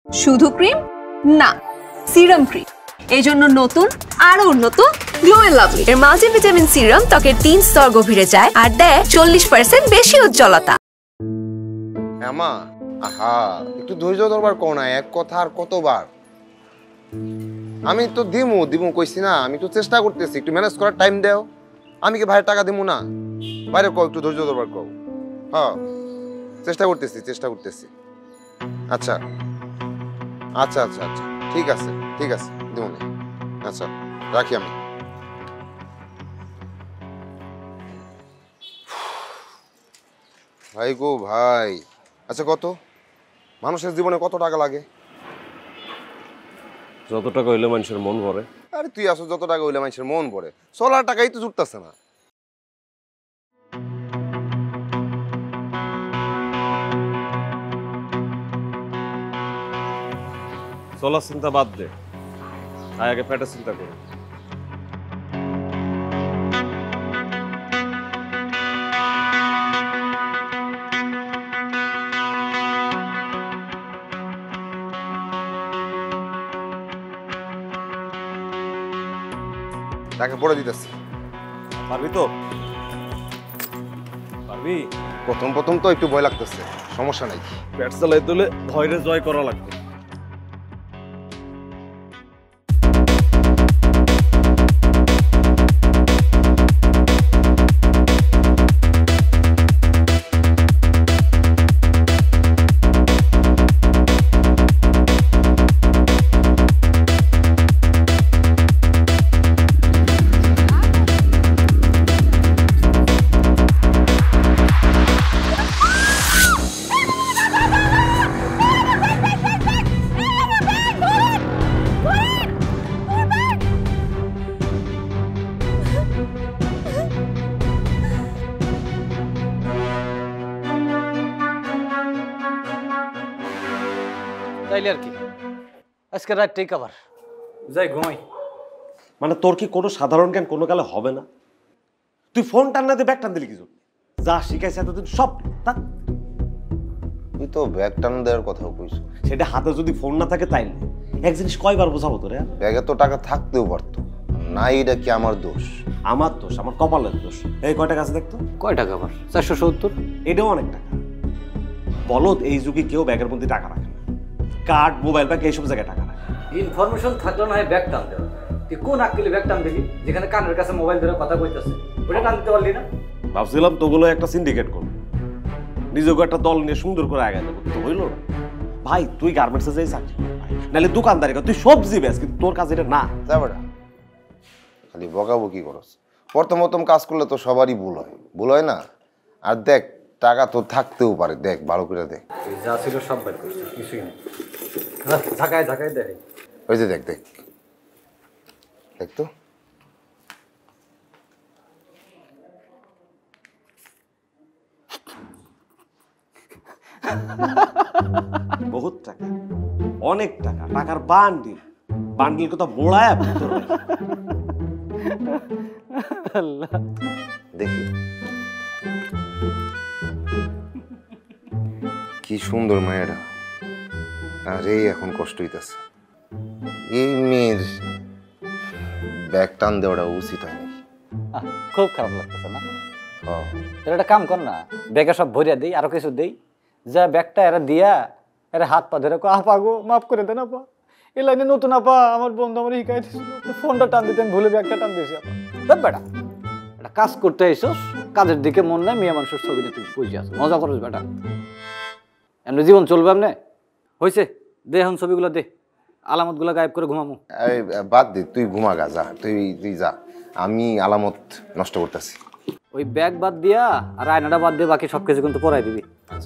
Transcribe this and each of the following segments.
শুধু ক্রিম না, serum cream. এই জন্য নতুন আরো উন্নত গ্লো এন্ড লাভলি এর মাল্টিভিটামিন সিরাম ত্বকের 3 স্তর গভীরে যায় আর দেয় 40% বেশি উজ্জ্বলতা। মা, আহা একটু ধৈর্য ধরবার কও না, এক কথা আর কতবার। আমি তো দিমু কইছি না, আমি তো চেষ্টা করতেছি, একটু ম্যানেজ করার টাইম দাও। আমি কি ভাইয়ের টাকা দিমু না? বাইরে কও, একটু ধৈর্য ধরবার কও। হ্যাঁ, চেষ্টা করতেছি। আচ্ছা আচ্ছা আচ্ছা আচ্ছা ঠিক আছে দিমু না। আচ্ছা রাখি আমি। ভাই গো ভাই, আচ্ছা কত মানুষের জীবনে কত টাকা লাগে? যত টাকা হইলে মানুষের মন ভরে। আরে তুই আসো, যত টাকা হইলে মানুষের মন ভরে, চলার টাকাই তো জুটতেছে না। চলার চিন্তা বাদ দে, আগে পেটের চিন্তা কর। টাকা পড়ে দিতেছে। পারবি তো? পারবি? প্রথম তো একটু ভয় লাগতেছে, সমস্যা নাই। পেট চালাই দিলে ভয়রে জয় করা লাগবে। তাইলে আর কি, আজকে রাতটাই কভার, যাই ঘুমাই। মানে তোর কি কোনো সাধারণ জ্ঞান কোনো কালে হবে না? তুই ফোন টান না দিয়ে ব্যাগ টান দিলি কি জন্য? যা শিখাইছে এতদিন সব তুই তো ব্যাগ টান দেওয়ার কথাও কইছ। সেটা হাতে যদি ফোন না থাকে তাইলে এক জিনিস কয়বার বোঝাবো তোরে? ব্যাগে তো টাকা থাকতেও পারতো না, এটা কি আমার দোষ? আমার দোষ, আমার কপালের দোষ। এই কয় টাকা আছে দেখতো? কয় টাকা আবার? 470। এটাও অনেক টাকা। বলদ এই যুগে কেউ ব্যাগের মধ্যে টাকা রাখে না, কার্ড মোবাইল ব্যাগ এইসব জায়গায় টাকা রাখে। ইনফরমেশন থাকলো না হয় ব্যাগ টান দেওয়া। তুই কোন আক্কেলে ব্যাগ টান দিবি যেখানে কানের কাছে মোবাইল ধরে কথা কইতেছে? ওটা টান দিতে পারলি না? ভাবছিলাম তোগুলো একটা সিন্ডিকেট করবো, নিজেকে একটা দল নিয়ে সুন্দর করে আগে দেবো, তো হইল না। ভাই তুই গার্মেন্টসে যাই চাকরি কর, নাহলে দোকানদারি কর, তুই সবজি বেচ, কিন্তু তোর কাজ এটা না। যা বেটা, খালি বকাবকি করস। প্রথম কাজ করলে তো সবারই ভুল হয় না। আর দেখ, টাকা তো থাকতেও পারে, দেখ ভালো করে দেখ। যা ছিল সব বের করছিস, কিছুই নেই। ঝাঁকায় দেখ, ওই যে দেখ তো। বহুত টাকা, অনেক টাকা, টাকার বান্ডিল কথা বোড়ায় দেখি কি সুন্দর মায়েরা। আরে এখন কষ্ট হইতেছে, এই মেয়ের ব্যাগ টান দেওয়াটা উচিত হয়নি। খুব খারাপ লাগতেছে না? তোর একটা কাম কর না, ব্যাগে সব ভরিয়া দেই, আরো কিছু দেই, যা ব্যাগটা এরা দিয়া এরা হাত পা ধরে আপা গো মাফ করে দেন আপা, এই লাইনে নতুন আপা, আমার বন্ধু আমার শিখাই দিয়েছিল, ফোনটা টান দিতে আমি ভুলে ব্যাগটা টান দিয়েছি আপা। বেটা একটা কাজ করতে আইসোস, কাজের দিকে মন নাই, মেয়ে মানুষের ছবি নিয়ে তুই বুঝে আস, মজা করস বেটা। এমনি জীবন চলবে এমনি হয়েছে? দে এখন ছবিগুলো দে, আলামতগুলো গায়েব করে ঘুমামু। বাদ দে, তুই ঘুমা গা, যা তুই যা, আমি আলামত নষ্ট করতেছি। ওই ব্যাগ বাদ দিয়া আর আয়নাটা বাদ দিয়ে বাকি সবকিছু কিন্তু পড়াই দিবি।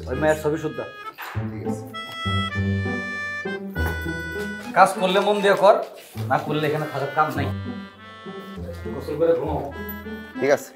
ওই মেয়ের ছবি শুদ্ধ কাজ করলে মন দিয়ে কর, না করলে এখানে থাকার কাম নাই। গোসল করে ঘুমাও। ঠিক আছে।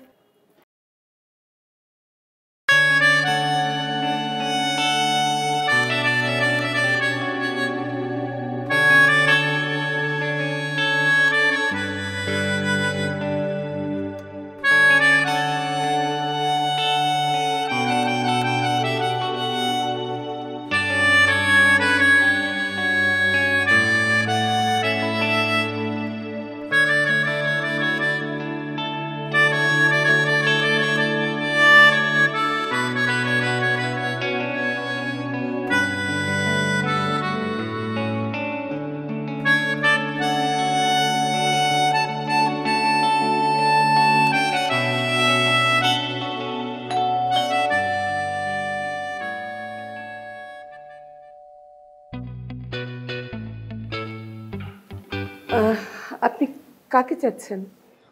কাকে চাচ্ছেন?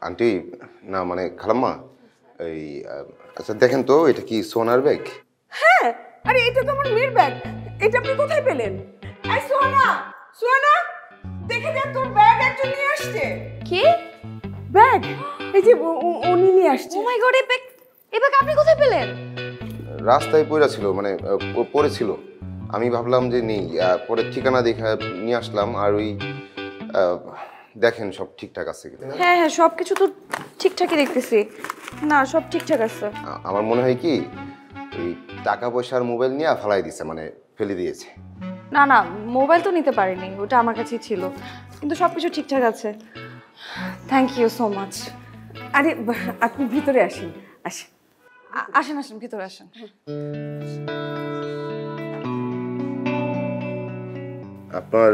আন্টি, না মানে খালাম্মা, এই আচ্ছা দেখেন তো এটা কি সোনার ব্যাগ? হ্যাঁ, আরে এটা তো আমার মেয়ের ব্যাগ। এটা আপনি কোথায় পেলেন? এই সোনা, সোনা, দেখে যা তোর ব্যাগ একজন নিয়ে আসছে। কি? ব্যাগ এই যে উনি নিয়ে আসছে। ও মাই গড, এই ব্যাগ আপনি কোথায় পেলেন? রাস্তায় পড়ে ছিল, মানে পড়েছিল। আমি ভাবলাম যে নেই, পরে ঠিকানা দেখে নিয়ে আসলাম। আর ওই দেখেন সব ঠিকঠাক আছে কিনা। হ্যাঁ হ্যাঁ, সবকিছু তো ঠিকঠাকই দেখতেছি। না, সব ঠিকঠাক আছে। আমার মনে হয় কি ওই টাকা পয়সার মোবাইল নিয়ে ফালাই দিছে, মানে ফেলে দিয়েছে। না না, মোবাইল তো নিতে পারিনি, ওটা আমার কাছেই ছিল। কিন্তু সবকিছু ঠিকঠাক আছে। Thank you so much. আরে আপনি ভিতরে আসেন, আসেন। আসেন আসেন, ভিতরে আসেন। আপনার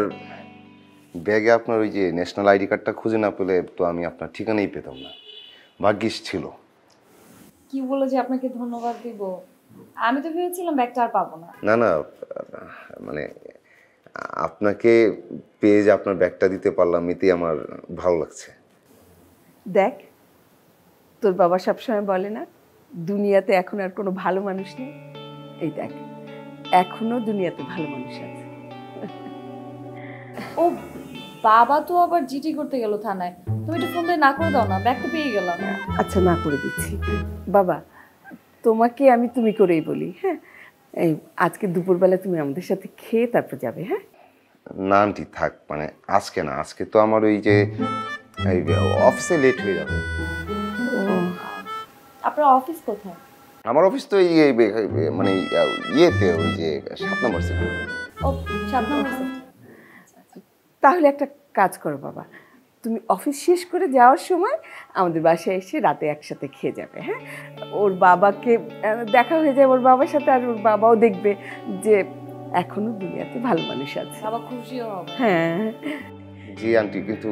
ব্যাগে আপনার ওই যে ন্যাশনাল আইডি কার্ডটা খুঁজে না পেলে তো আমি আপনার ঠিকানাই পেতাম না। ভাগ্যিস ছিল। কি বলে যে আপনাকে ধন্যবাদ দিব? আমি তো ভেবেছিলাম ব্যাগটা আর পাবো না। না না, মানে আপনাকে পেয়ে যে আপনার ব্যাগটা দিতে পারলাম, এতেই আমার ভালো লাগছে। দেখ, তোর বাবা সবসময় বলে না, দুনিয়াতে এখন আর কোনো ভালো মানুষ নেই। এই দেখ, এখনো দুনিয়াতে ভালো মানুষ আছে। ও বাবা তো আবার জিটি করতে গেল থানায়। তুমি একটু ফোন দিয়ে না করে দাও না, ব্যাগটা পেয়ে গেলাম। আচ্ছা, না করে দিচ্ছি। বাবা, তোমাকে আমি তুমি করেই বলি। হ্যাঁ, এই আজকে দুপুরবেলা তুমি আমাদের সাথে খেয়ে তারপর যাবে। হ্যাঁ না আন্টি থাক, মানে আজকে না, আজকে তো আমার ওই যে অফিসে লেট হয়ে যাবে। আপনার অফিস কোথায়? আমার অফিস তো মানে ইয়েতে, ওই যে 7 নম্বর সেক্টর। ও 7 নম্বর সেক্টর। তাহলে একটা কাজ করো বাবা, তুমি অফিস শেষ করে যাওয়ার সময় আমাদের বাসায় এসে রাতে একসাথে খেয়ে যাবে। হ্যাঁ, ওর বাবাকে দেখা হয়ে যায় ওর বাবার সাথে, আর ওর বাবাও দেখবে যে এখনো দুনিয়াতে ভালো মানুষ আছে। বাবা খুশিও হবে। হ্যাঁ জি আন্টি, কিন্তু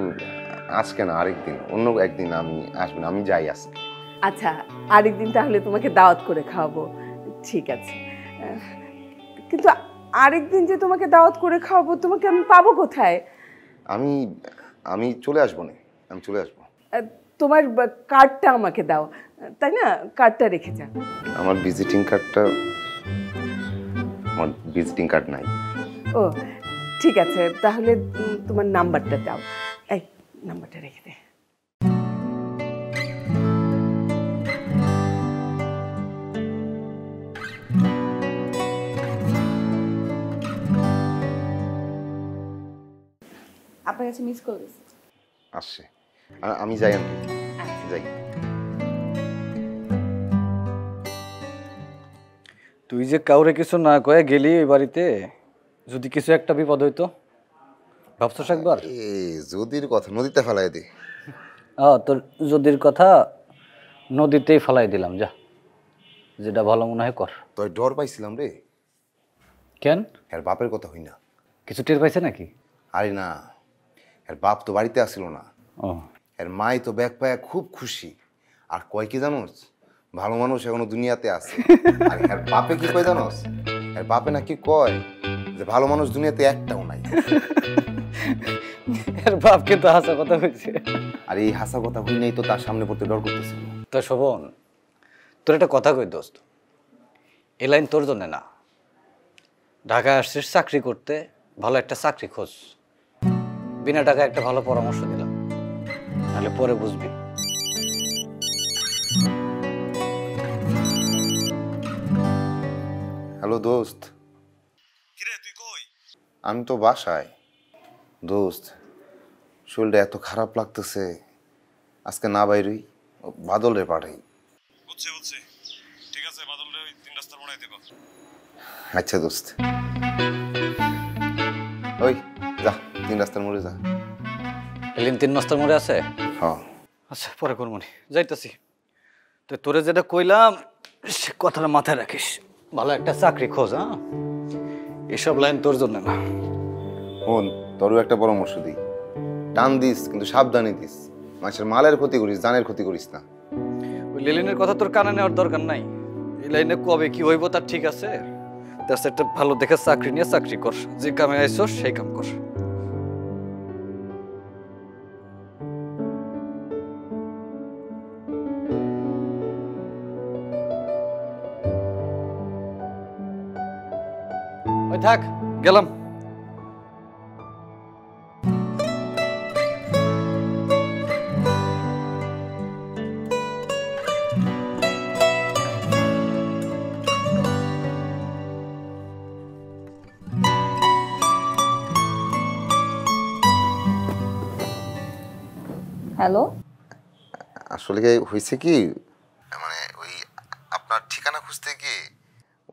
আজকে না, আরেকদিন, অন্য একদিন আমি আসবো না, আমি যাই আজকে। আচ্ছা, আরেকদিন তাহলে তোমাকে দাওয়াত করে খাওয়াবো, ঠিক আছে? কিন্তু আরেকদিন যে তোমাকে দাওয়াত করে খাওয়াবো, তোমাকে আমি পাবো কোথায়? আমি চলে আসবো না, আমি চলে আসবো। তোমার কার্ডটা আমাকে দাও, তাই না? কার্ডটা রেখে যাও। আমার ভিজিটিং কার্ড নাই। ও ঠিক আছে, তাহলে তোমার নাম্বারটা দাও। এই নাম্বারটা রেখে দে। আপনার কাছে মিস কল দিয়েছি। আসছে, আমি যাই আন্টি, যাই। তুই যে কাউরে কিছু না কয়ে গেলি ওই বাড়িতে, যদি কিছু একটা বিপদ হইতো, ভাবছস একবার? যদির কথা নদীতে ফেলাই দে। তোর যদির কথা নদীতেই ফেলাই দিলাম, যা যেটা ভালো মনে হয় কর। তোর ডর পাইছিলাম রে। কেন? এর বাপের কথা হই না। কিছু টের পাইছে নাকি? আরে না, এর বাপ তো বাড়িতে আসিল না। ও, এর মাই তো ব্যাগ পায়া খুব খুশি। আর কয় কি জানোস, ভালো মানুষ এখনো দুনিয়াতে আছে। আর এর বাপে কি কয় জানোস, এর বাপে নাকি কয় যে ভালো মানুষ দুনিয়াতে একটাও নাই। এর বাপকে তো হাসা কথা হয়েছে। আর এই হাসা কথা হই নাই তো তার সামনে পড়তে ডর করতেছিল। তো শোভন, তোর একটা কথা কই দোস্ত, এ লাইন তোর জন্য না। ঢাকায় আসছিস চাকরি করতে, ভালো একটা চাকরি খোঁজ। বিনা টাকায় একটা ভালো পরামর্শ দিলাম, তাহলে পরে বুঝবি। হ্যালো দোস্ত। আমি তো বাসায়। দোস্ত, শরীরটা এত খারাপ লাগতেছে, আজকে না বাইরই, বাদল রে পাঠাই। ঠিক আছে, বাদল রে 3 রাস্তার মোড়াই দেব। আচ্ছা দোস্ত, ওই যা 3 রাস্তার মোড়ে যা। এলিন 3 রাস্তার মোড়ে আছে? হ্যাঁ। আচ্ছা, পরে করমনি, যাইতাছি। তো তোরে যেটা কইলাম সে কথাটা মাথায় রাখিস, ভালো একটা চাকরি খোঁজ। হ্যাঁ, এসব লাইন তোর জন্য না। শোন, তোরও একটা পরামর্শ দিই, টান দিস কিন্তু সাবধানে দিস। মানুষের মালের ক্ষতি করিস, জানের ক্ষতি করিস না। ওই লেলিনের কথা তোর কানে নেওয়ার দরকার নাই। এই লাইনে কবে কি হইব তার ঠিক আছে। তার একটা ভালো দেখে চাকরি নিয়ে চাকরি কর, যে কামে আইসস সেই কাম কর। ওই থাক, গেলাম। হ্যালো, আসলে হয়েছে কি, মানে ওই আপনার ঠিকানা খুঁজতে গিয়ে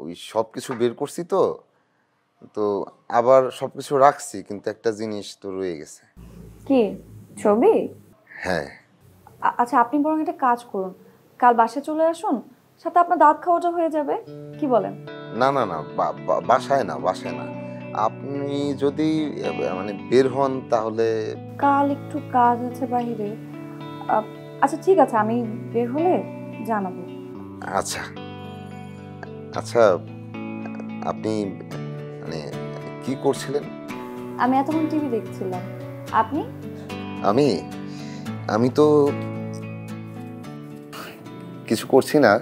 ওই সব কিছু বের করছি, তো তো আবার সব কিছু রাখছি, কিন্তু একটা জিনিস তো রয়ে গেছে। কি ছবি? হ্যাঁ। আচ্ছা, আপনি বরং একটা কাজ করুন, কাল বাসায় চলে আসুন, সাথে আপনার দাঁত খাওয়াটা হয়ে যাবে। কি বলেন? না না না, বাসায় না, বাসায় না। আপনি যদি মানে বের হন তাহলে। কাল একটু কাজ আছে বাইরে। আচ্ছা ঠিক আছে, আমি বের হলে জানাবো। আচ্ছা আচ্ছা, আপনি মানে কি করছিলেন? আমি এতক্ষণ টিভি দেখছিলাম। আপনি? আমি আমি তো কিছু করছি না,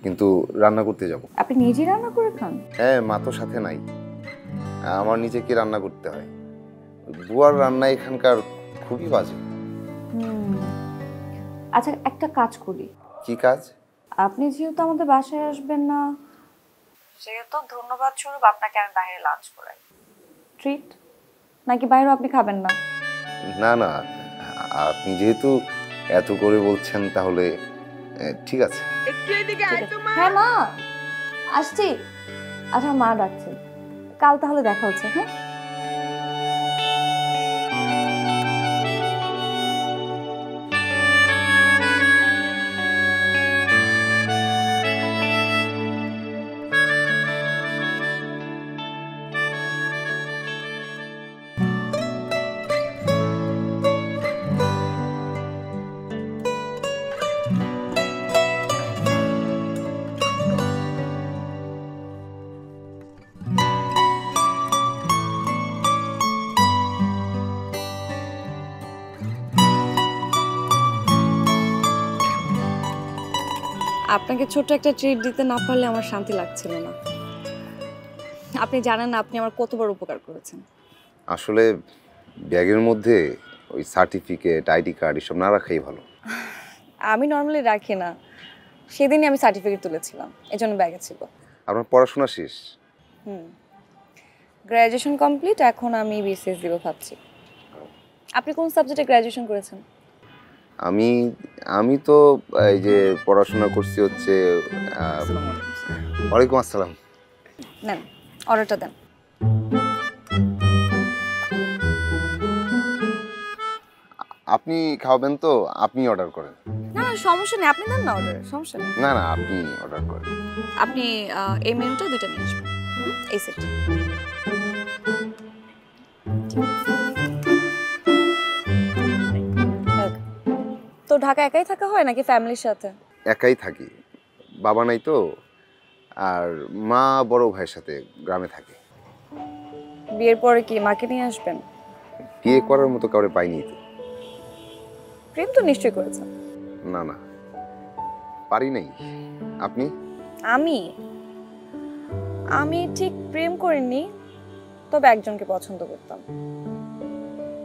কিন্তু রান্না করতে যাব। আপনি নিজেই রান্না করে খান? হ্যাঁ, মা তো সাথে নাই, আমার নিজেকে রান্না করতে হয়। বুয়ার রান্না এখানকার খুবই বাজে। আচ্ছা, একটা কাজ করি। কি কাজ? আপনি যেহেতু আমাদের বাসায় আসবেন না, সেহেতু ধন্যবাদ স্বরূপ আপনাকে আমি বাইরে লাঞ্চ করাই। ট্রিট নাকি বাইরেও আপনি খাবেন না? না না, আপনি যেহেতু এত করে বলছেন তাহলে ঠিক আছে। হ্যাঁ মা, আসছি। আচ্ছা, মা ডাকছে, কাল তাহলে দেখা হচ্ছে। হ্যাঁ, আপনাকে ছোট একটা ট্রিট দিতে না পারলে আমার শান্তি লাগছিল না। আপনি জানেন না আপনি আমার কতবার উপকার করেছেন। আসলে ব্যাগের মধ্যে ওই সার্টিফিকেট, আইডি কার্ড এসব না রাখাই ভালো। আমি নর্মালি রাখি না, সেদিনই আমি সার্টিফিকেট তুলেছিলাম, এজন্য ব্যাগে ছিল। আপনার পড়াশোনা শেষ? গ্র্যাজুয়েশন কমপ্লিট, এখন আমি বিসিএস দিব ভাবছি। আপনি কোন সাবজেক্টে গ্র্যাজুয়েশন করেছেন? আমি তো এই যে পড়াশোনা করছি হচ্ছে। ওয়ালাইকুম আসসালাম। নেন, অর্ডারটা দেন। আপনি খাওয়াবেন তো? আপনি অর্ডার করেন। না না, সমস্যা নেই, আপনি দেন না অর্ডার, সমস্যা নেই। না না, আপনি অর্ডার করেন। আপনি এই মেনুটা দুইটা নিয়ে আসবেন, এই সেট। তো ঢাকা একাই থাকা হয় নাকি ফ্যামিলির সাথে? একাই থাকি, বাবা নাই তো, আর মা বড় ভাইয়ের সাথে গ্রামে থাকে। বিয়ের পরে কি মাকে নিয়ে আসবেন? বিয়ে করার মতো কাউরে পাইনি তো। প্রেম তো নিশ্চয়ই করেছেন। না না, পারি নাই। আপনি? আমি ঠিক প্রেম করিনি, তবে একজনকে পছন্দ করতাম।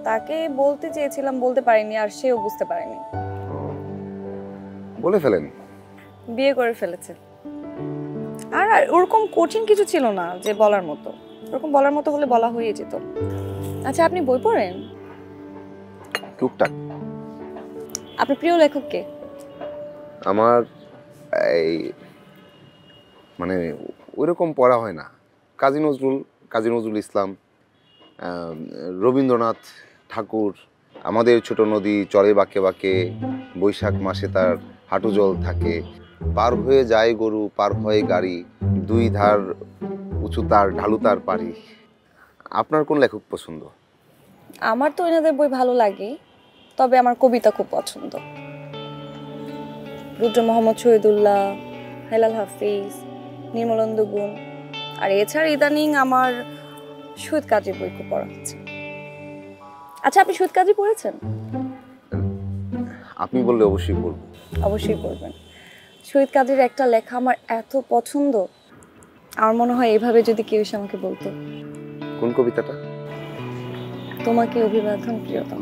তাকে বলতে চেয়েছিলাম, বলতে পারিনি, আর সেও বুঝতে পারেনি। বলে ফেলেন। বিয়ে করে ফেলেছে। আর ওরকম কঠিন কিছু ছিল না যে বলার মতো, ওরকম বলার মতো হলে বলা হয়ে যেত। আচ্ছা, আপনি বই পড়েন? টুকটাক। আপনার প্রিয় লেখক কে? আমার এই মানে ওইরকম পড়া হয় না। কাজী নজরুল ইসলাম, রবীন্দ্রনাথ ঠাকুর, আমাদের ছোট নদী চলে বাঁকে বাঁকে, বৈশাখ মাসে তার হাঁটু জল থাকে, পার হয়ে যায় গরু, পার হয় গাড়ি, দুই ধার উঁচু তার ঢালু তার পারি। আপনার কোন লেখক পছন্দ? আমার তো এনাদের বই ভালো লাগে, তবে আমার কবিতা খুব পছন্দ। রুদ্র মোহাম্মদ শহীদুল্লাহ, হেলাল হাফিজ, নির্মলেন্দু গুণ, আর এছাড়া ইদানিং আমার শহীদ কাজীর বই খুব পড়া হচ্ছে। আচ্ছা, আপনি শহীদ কাজী পড়েছেন? আপনি বললে অবশ্যই পড়ব। অবশ্যই পড়বেন। শহীদ কাজীর একটা লেখা আমার এত পছন্দ, আমার মনে হয় এভাবে যদি কেউ এসে আমাকে বলতো, কোন কবিতাটা? তোমাকে অভিবাদন প্রিয়তম।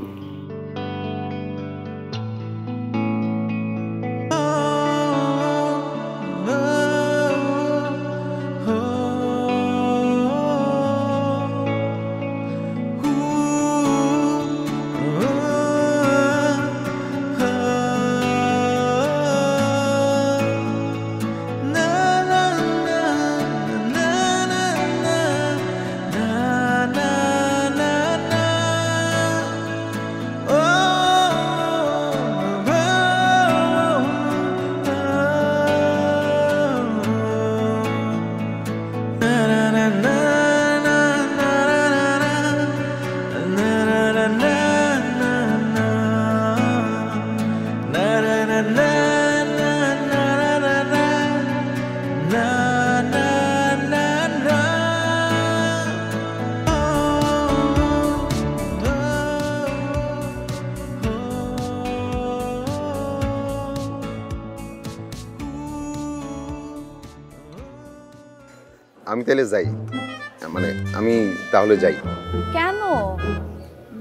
আমি তাহলে যাই, মানে আমি তাহলে যাই। কেন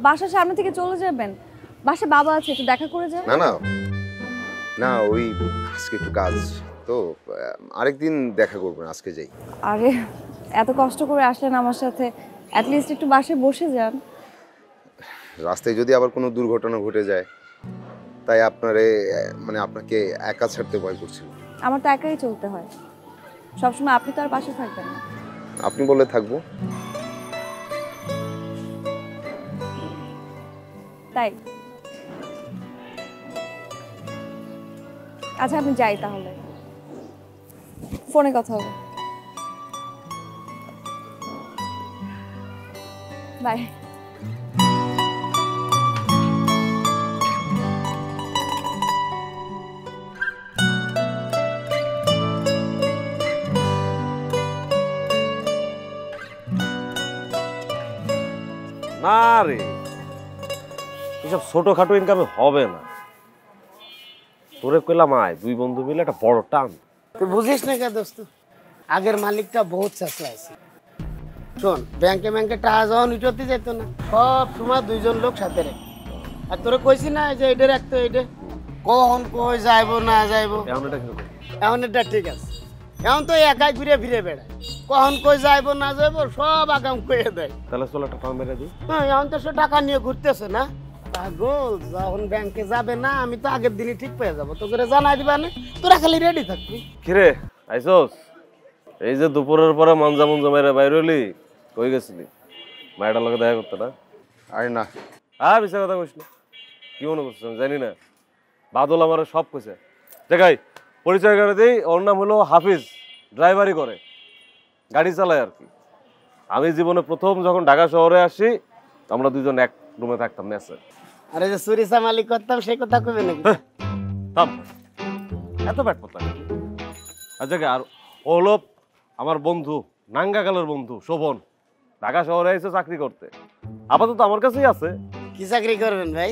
বাসার সামনে থেকে চলে যাবেন? বাসা বাবা আছে, একটু দেখা করে যাবেন। না না না, ওই আজকে একটু কাজ তো, আরেকদিন দেখা করবো না, আজকে যাই। আরে এত কষ্ট করে আসলেন আমার সাথে, অ্যাটলিস্ট একটু বাসায় বসে যান। রাস্তায় যদি আবার কোনো দুর্ঘটনা ঘটে যায়, তাই মানে আপনাকে একা ছাড়তে ভয় করছিল। আমার তো একাই চলতে হয়, সবসময় আপনি তো আর পাশে থাকবেন না। আপনি বললে থাকবো। তাই আচ্ছা, আমি যাই তাহলে, ফোনে কথা হবে। বাই। না রে, এসব ছোটখাটো ইনকামে হবে না। তোরে কইলাম আয়, দুই বন্ধু মিলে একটা বড় টান। তুই বুঝিস না কে দোস্ত, আগের মালিকটা বহুত চেঁচলাইছে। শোন, ব্যাংকে টাকা যখন উঠতে যেত না, সব সময় দুইজন লোক সাথে রেখে। আর তোরে কইছি না যে এটার একটা এটা কখন কই যাইবো না যাইবো, এখন এটা ঠিক আছে। এখন তো একাই ঘুরে ফিরে বেড়ায়, কখন কই যাইবো না যাইবো সব আগাম কইয়ে দেয়। তাহলে চল একটা ফার্ম মেরে দিই। হ্যাঁ, এখন তো সে টাকা নিয়ে ঘুরতেছে না। পাগল, যখন ব্যাংকে যাবে না আমি তো আগের দিনই ঠিক পেয়ে যাবো, তোকে জানাই দিবা না, তোরা খালি রেডি থাকবি। কিরে আইসোস, এই যে দুপুরের পরে মঞ্জা মেরে বাইরে হলি, কই গেছিলি? মায়ের লগে দেখা করতে না? আরে না, হ্যাঁ মিশা কথা কইস না। কি মনে করছিস আমি জানি না? বাদল আমার সব কইছে। দেখাই পরিচয় করে দিই, ওর নাম হলো হাফিজ, ড্রাইভারি করে, গাড়ি চালায় আর কি। আমি জীবনে প্রথম যখন ঢাকা শহরে আসি, আমরা দুজন এক রুমে থাকতাম মেসে। আরে যে চুরি চামালি করতাম সেই কথা কইবে নাকি? থাম, এত ব্যাট পড়তাম। আচ্ছা, আর ও হলো আমার বন্ধু, নাঙ্গাকালের বন্ধু শোভন, ঢাকা শহরে এসে চাকরি করতে। আপাতত আমার কাছেই আছে। কি চাকরি করবেন ভাই?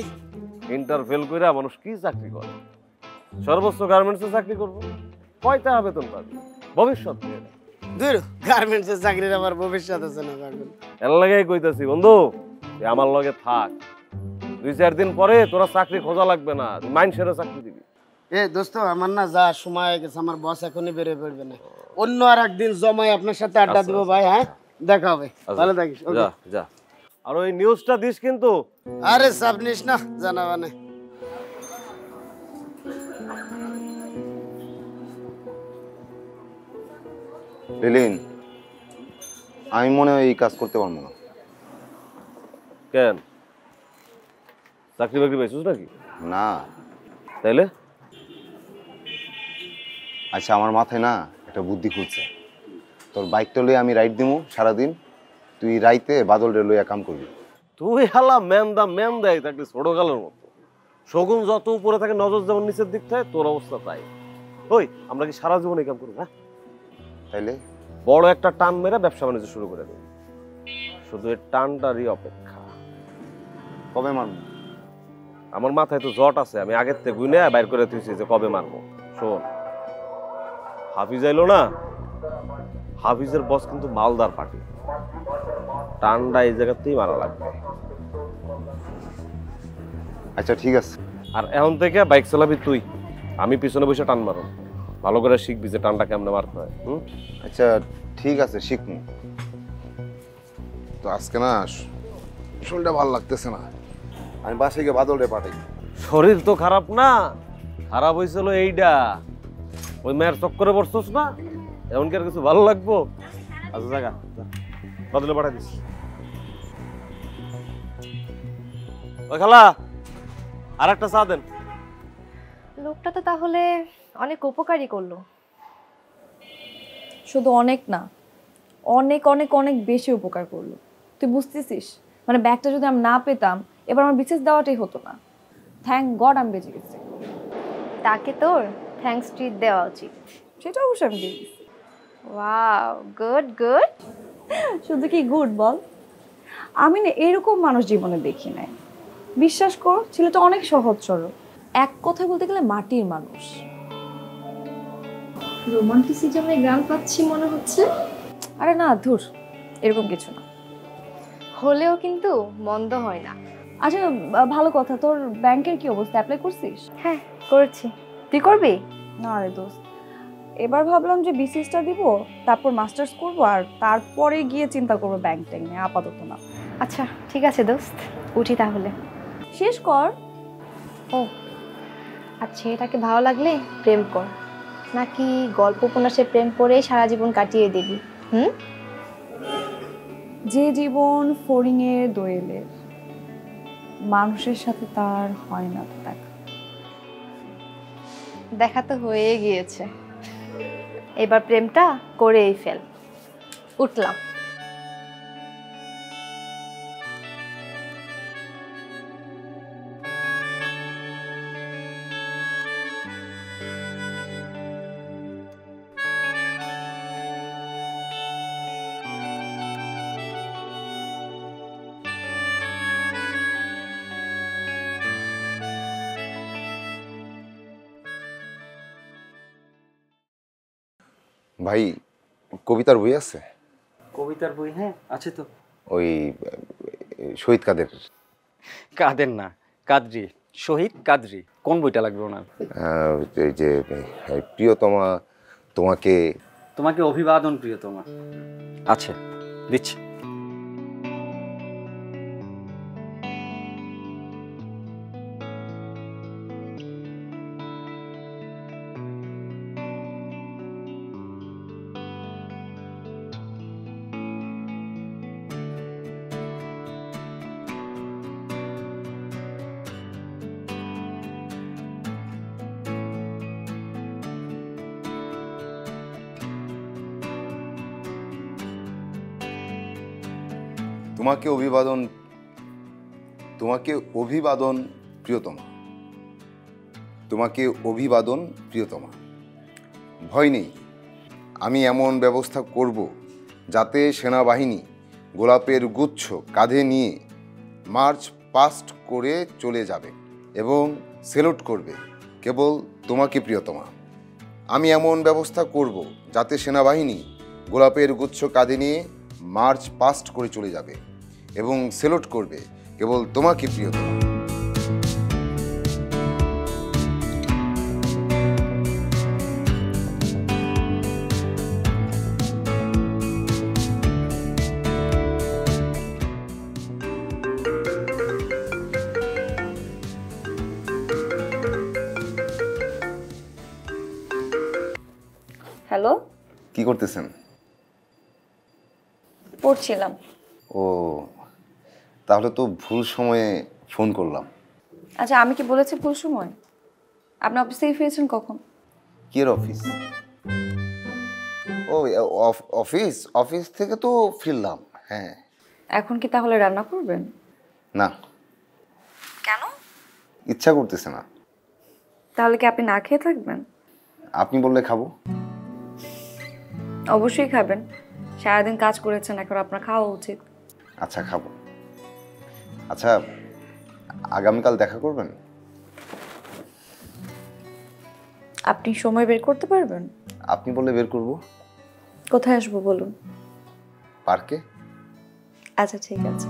ইন্টার ফেল করে মানুষ কি চাকরি করে? সর্বোচ্চ গার্মেন্টসে চাকরি করবো, কয়টা বেতন পাবি, ভবিষ্যৎ নিয়ে। দূর, গার্মেন্টসের চাকরির আমার ভবিষ্যৎ আছে না পাগল। এর লাগেই কইতাছি বন্ধু, তুই আমার লগে থাক, 2-4 দিন পরে তোরা চাকরি খোঁজা লাগবে না, তুই মাইন্ডসেটে চাকরি দিবি। এ দোস্ত, আমার না যা সময় হয়ে গেছে, আমার বস এখনই বের হয়ে পড়বে না। অন্য আর একদিন জমাই আপনার সাথে আড্ডা দিব ভাই। হ্যাঁ, দেখা হবে, ভালো থাকিস। যা যা, আর ওই নিউজটা দিস কিন্তু। আরে চাপ নিস না, জানাবা না। লিলিন, আমি মনে হয় এই কাজ করতে পারবো না। কেন, চাকরি বাকরি পাইছিস নাকি? না। তাইলে আচ্ছা, আমার মাথায় না একটা বুদ্ধি খুঁজছে। তোর বাইকটা লইয়া আমি রাইড দিমু সারাদিন, তুই রাইতে বাদল রে লইয়া কাম করবি। তুই হালা ম্যান দেয় থাকলি ছোট কালের মতো। শগুন যত উপরে থাকে, নজর যেমন নিচের দিক থাকে, তোর অবস্থা তাই। ওই আমরা কি সারা জীবন এই কাম করবো? হ্যাঁ, তাইলে বড় একটা টান মেরে ব্যবসা বাণিজ্য শুরু করে দেবে। শুধু এই টানটারই অপেক্ষা। কবে মারবো? আমার মাথায় তো জট আছে, আমি আগের থেকে গুনে বাইর করে দিয়েছি যে কবে মারবো। শোন, হাফিজ আইলো না, হাফিজের বস কিন্তু মালদার পার্টি, টান্ডা এই জায়গাতেই মারা লাগবে। আচ্ছা ঠিক আছে। আর এখন থেকে বাইক চালাবি তুই, আমি পিছনে বসে টান মারো, ভালো করে শিখবি যে টানটা কেমনে মারতে হয়। আচ্ছা ঠিক আছে, শিখবো। তো আজকে না শরীরটা ভালো লাগতেছে না, আমি বাসায় গিয়ে বাদলরে পাঠাই। শরীর তো খারাপ না, খারাপ হয়েছিল এইটা, ওই মেয়ের চক্করে পড়ছস না, এমনকি আর কিছু ভালো লাগবো? আচ্ছা জায়গা বাদলে পাঠাই দিস। ওই খালা আর একটা চা দেন। লোকটা তো তাহলে অনেক উপকারই করলো। শুধু অনেক না, অনেক অনেক অনেক বেশি উপকার করলো। তুই বুঝতেছিস, মানে ব্যাগটা যদি আমি না পেতাম এবার আমার বিশেষ দেওয়াটাই হতো না। থ্যাংক গড আমি বেঁচে গেছি। তাকে তোর থ্যাঙ্কস ট্রিট দেওয়া উচিত। সেটা অবশ্যই আমি দিয়ে দিচ্ছি। Wow, good good. শুধু কি গুড বল, আমি না এরকম মানুষ জীবনে দেখি নাই। বিশ্বাস কর, ছেলেটা অনেক সহজ সরল, এক কথায় বলতে গেলে মাটির মানুষ। রোমান্টিসিজমে গ্রাম পাচ্ছি মনে হচ্ছে। আরে না ধুর, এরকম কিছু না। হলেও কিন্তু মন্দ হয় না। আচ্ছা ভালো কথা, তোর ব্যাংকের কি অবস্থা, অ্যাপ্লাই করছিস? হ্যাঁ করেছি, তুই করবি? না রে দোস্ত, এবার ভাবলাম যে বিসিএসটা দিব, তারপর মাস্টার্স করব, আর তারপরে গিয়ে চিন্তা করবো ব্যাংক ট্যাঙ্ক নিয়ে, আপাতত না। আচ্ছা ঠিক আছে দোস্ত, উঠি তাহলে। শেষ কর। ও আচ্ছা, এটাকে ভালো লাগলে প্রেম কর, নাকি গল্প উপন্যাসে প্রেম করে সারা জীবন কাটিয়ে দিবি? যে জীবন ফড়িংয়ের দোয়েলের, মানুষের সাথে তার হয় না তো দেখা। দেখা তো হয়ে গিয়েছে, এবার প্রেমটা করেই ফেল। উঠলাম। ভাই কবিতার বই আছে? কবিতার বই? হ্যাঁ আছে তো। ওই শহীদ কাদের। কাদের না, কাদরি, শহীদ কাদরি। কোন বইটা লাগবে ওনার? এই যে প্রিয়তমা তোমাকে। তোমাকে অভিবাদন প্রিয়তমা। আছে, দিচ্ছি। তোমাকে অভিবাদন, তোমাকে অভিবাদন প্রিয়তমা, তোমাকে অভিবাদন প্রিয়তমা। ভয় নেই, আমি এমন ব্যবস্থা করব যাতে সেনাবাহিনী গোলাপের গুচ্ছ কাঁধে নিয়ে মার্চ পাস্ট করে চলে যাবে এবং সেলুট করবে কেবল তোমাকে প্রিয়তমা। আমি এমন ব্যবস্থা করব যাতে সেনাবাহিনী গোলাপের গুচ্ছ কাঁধে নিয়ে মার্চ পাস্ট করে চলে যাবে এবং সেলুট করবে কেবল তোমাকে প্রিয়তমা। হ্যালো, কি করতেছেন? পড়ছিলাম। ও তাহলে তো ভুল সময়ে ফোন করলাম। আচ্ছা আমি কি বলেছি ভুল সময়? আপনি অফিস থেকে ফিরেছেন কখন? কি এর অফিস? ও অফিস, অফিস থেকে তো ফিরলাম। হ্যাঁ। এখন কি তাহলে রান্না করবেন? না। কেন? ইচ্ছা করতেছে না। তাহলে কি আপনি না খেয়ে থাকবেন? আপনি বললে খাবো। অবশ্যই খাবেন, সারাদিন কাজ করেছেন, এখন আপনার খাওয়া উচিত। আচ্ছা খাবো। আচ্ছা আগামীকাল দেখা করবেন? আপনি সময় বের করতে পারবেন? আপনি বললে বের করব। কোথায় আসবো বলুন? পার্কে। আচ্ছা ঠিক আছে।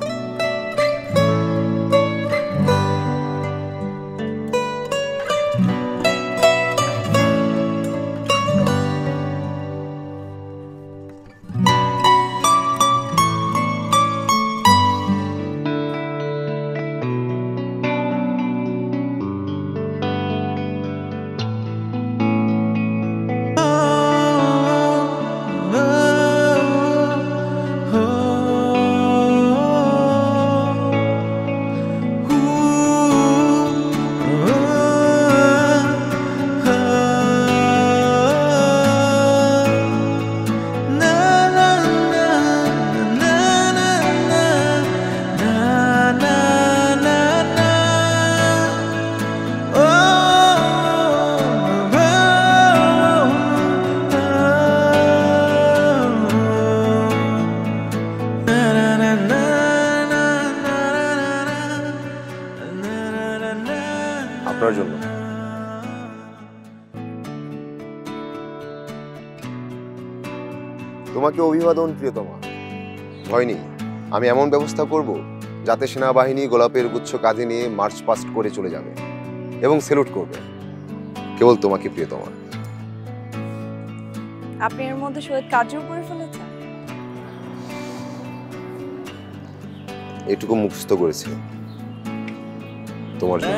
আপনার জন্য। তোমাকে অভিবাদন প্রিয়তমা। ভয় নেই, আমি এমন ব্যবস্থা করব যাতে সেনাবাহিনী গোলাপের গুচ্ছ কাঁধে নিয়ে মার্চ পাস্ট করে চলে যাবে এবং স্যালুট করবে কেবল তোমাকে প্রিয়তমা। আপনি এর মধ্যে শহীদ কাজও করে ফেলেছেন? এটুকু মুখস্থ করেছি তোমার জন্য।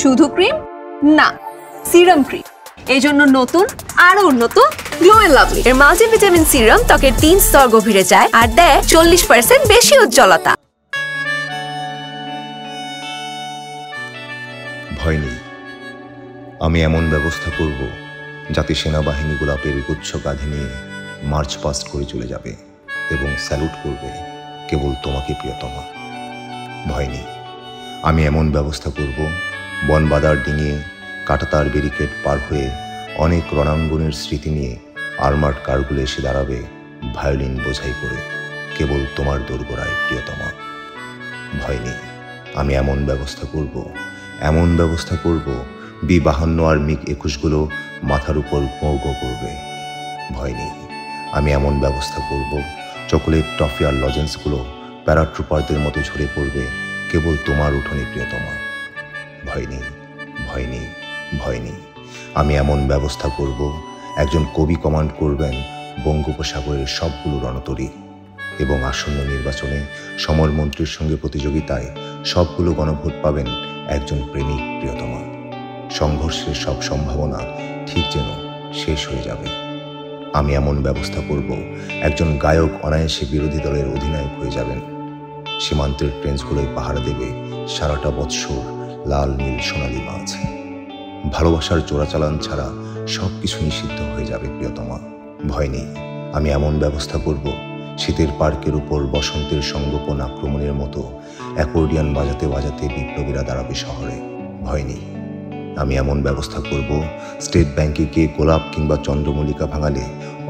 শুধু ক্রিম না, সিরাম ক্রিম। এই জন্য নতুন আরো উন্নত গ্লো এন্ড লাভলি এর মাল্টিভিটামিন সিরাম ত্বকের 3 স্তর গভীরে যায় আর দেয় 40% বেশি উজ্জ্বলতা। ভয় নেই, আমি এমন ব্যবস্থা করব যাতে সেনাবাহিনী গোলাপের গুচ্ছ কাঁধে নিয়ে মার্চ পাস্ট করে চলে যাবে এবং স্যালুট করবে কেবল তোমাকে প্রিয়তমা। ভয় নেই, আমি এমন ব্যবস্থা করব বনবাদার ডিঙিয়ে কাঁটাতার ব্যারিকেড পার হয়ে অনেক রণাঙ্গনের স্মৃতি নিয়ে আর্মার্ড কারগুলো এসে দাঁড়াবে ভায়োলিন বোঝাই করে কেবল তোমার দোরগোড়ায় প্রিয়তমা। ভয় নেই, আমি এমন ব্যবস্থা করব B-52 আর MiG-21 মাথার উপর গৌ করবে। ভয় নেই, আমি এমন ব্যবস্থা করব চকোলেট টফি আর লজেন্সগুলো প্যারাট্রুপারদের মতো ঝরে পড়বে কেবল তোমার উঠোনে প্রিয়তমা। ভয় নেই, ভয় নেই, ভয় নেই, আমি এমন ব্যবস্থা করব একজন কবি কমান্ড করবেন বঙ্গোপসাগরের সবগুলো রণতরী এবং আসন্ন নির্বাচনে সমরমন্ত্রীর সঙ্গে প্রতিযোগিতায় সবগুলো গণভোট পাবেন একজন প্রেমিক প্রিয়তমা। সংঘর্ষের সব সম্ভাবনা ঠিক যেন শেষ হয়ে যাবে। আমি এমন ব্যবস্থা করব একজন গায়ক অনায়াসে বিরোধী দলের অধিনায়ক হয়ে যাবেন। সীমান্তের ট্রেঞ্চগুলোয় পাহারা দেবে সারাটা বৎসর লাল নীল সোনালী মাছ। ভালোবাসার চোরাচালান ছাড়া সব কিছু নিষিদ্ধ হয়ে যাবে প্রিয়তমা। ভয় নেই, আমি এমন ব্যবস্থা করব শীতের পার্কের উপর বসন্তের সংগোপন আক্রমণের মতো অ্যাকর্ডিয়ান বাজাতে বাজাতে বিপ্লবীরা দাঁড়াবে শহরে। ভয় নেই, আমি এমন ব্যবস্থা করব স্টেট ব্যাংকে গিয়ে গোলাপ কিংবা চন্দ্রমল্লিকা ভাঙালে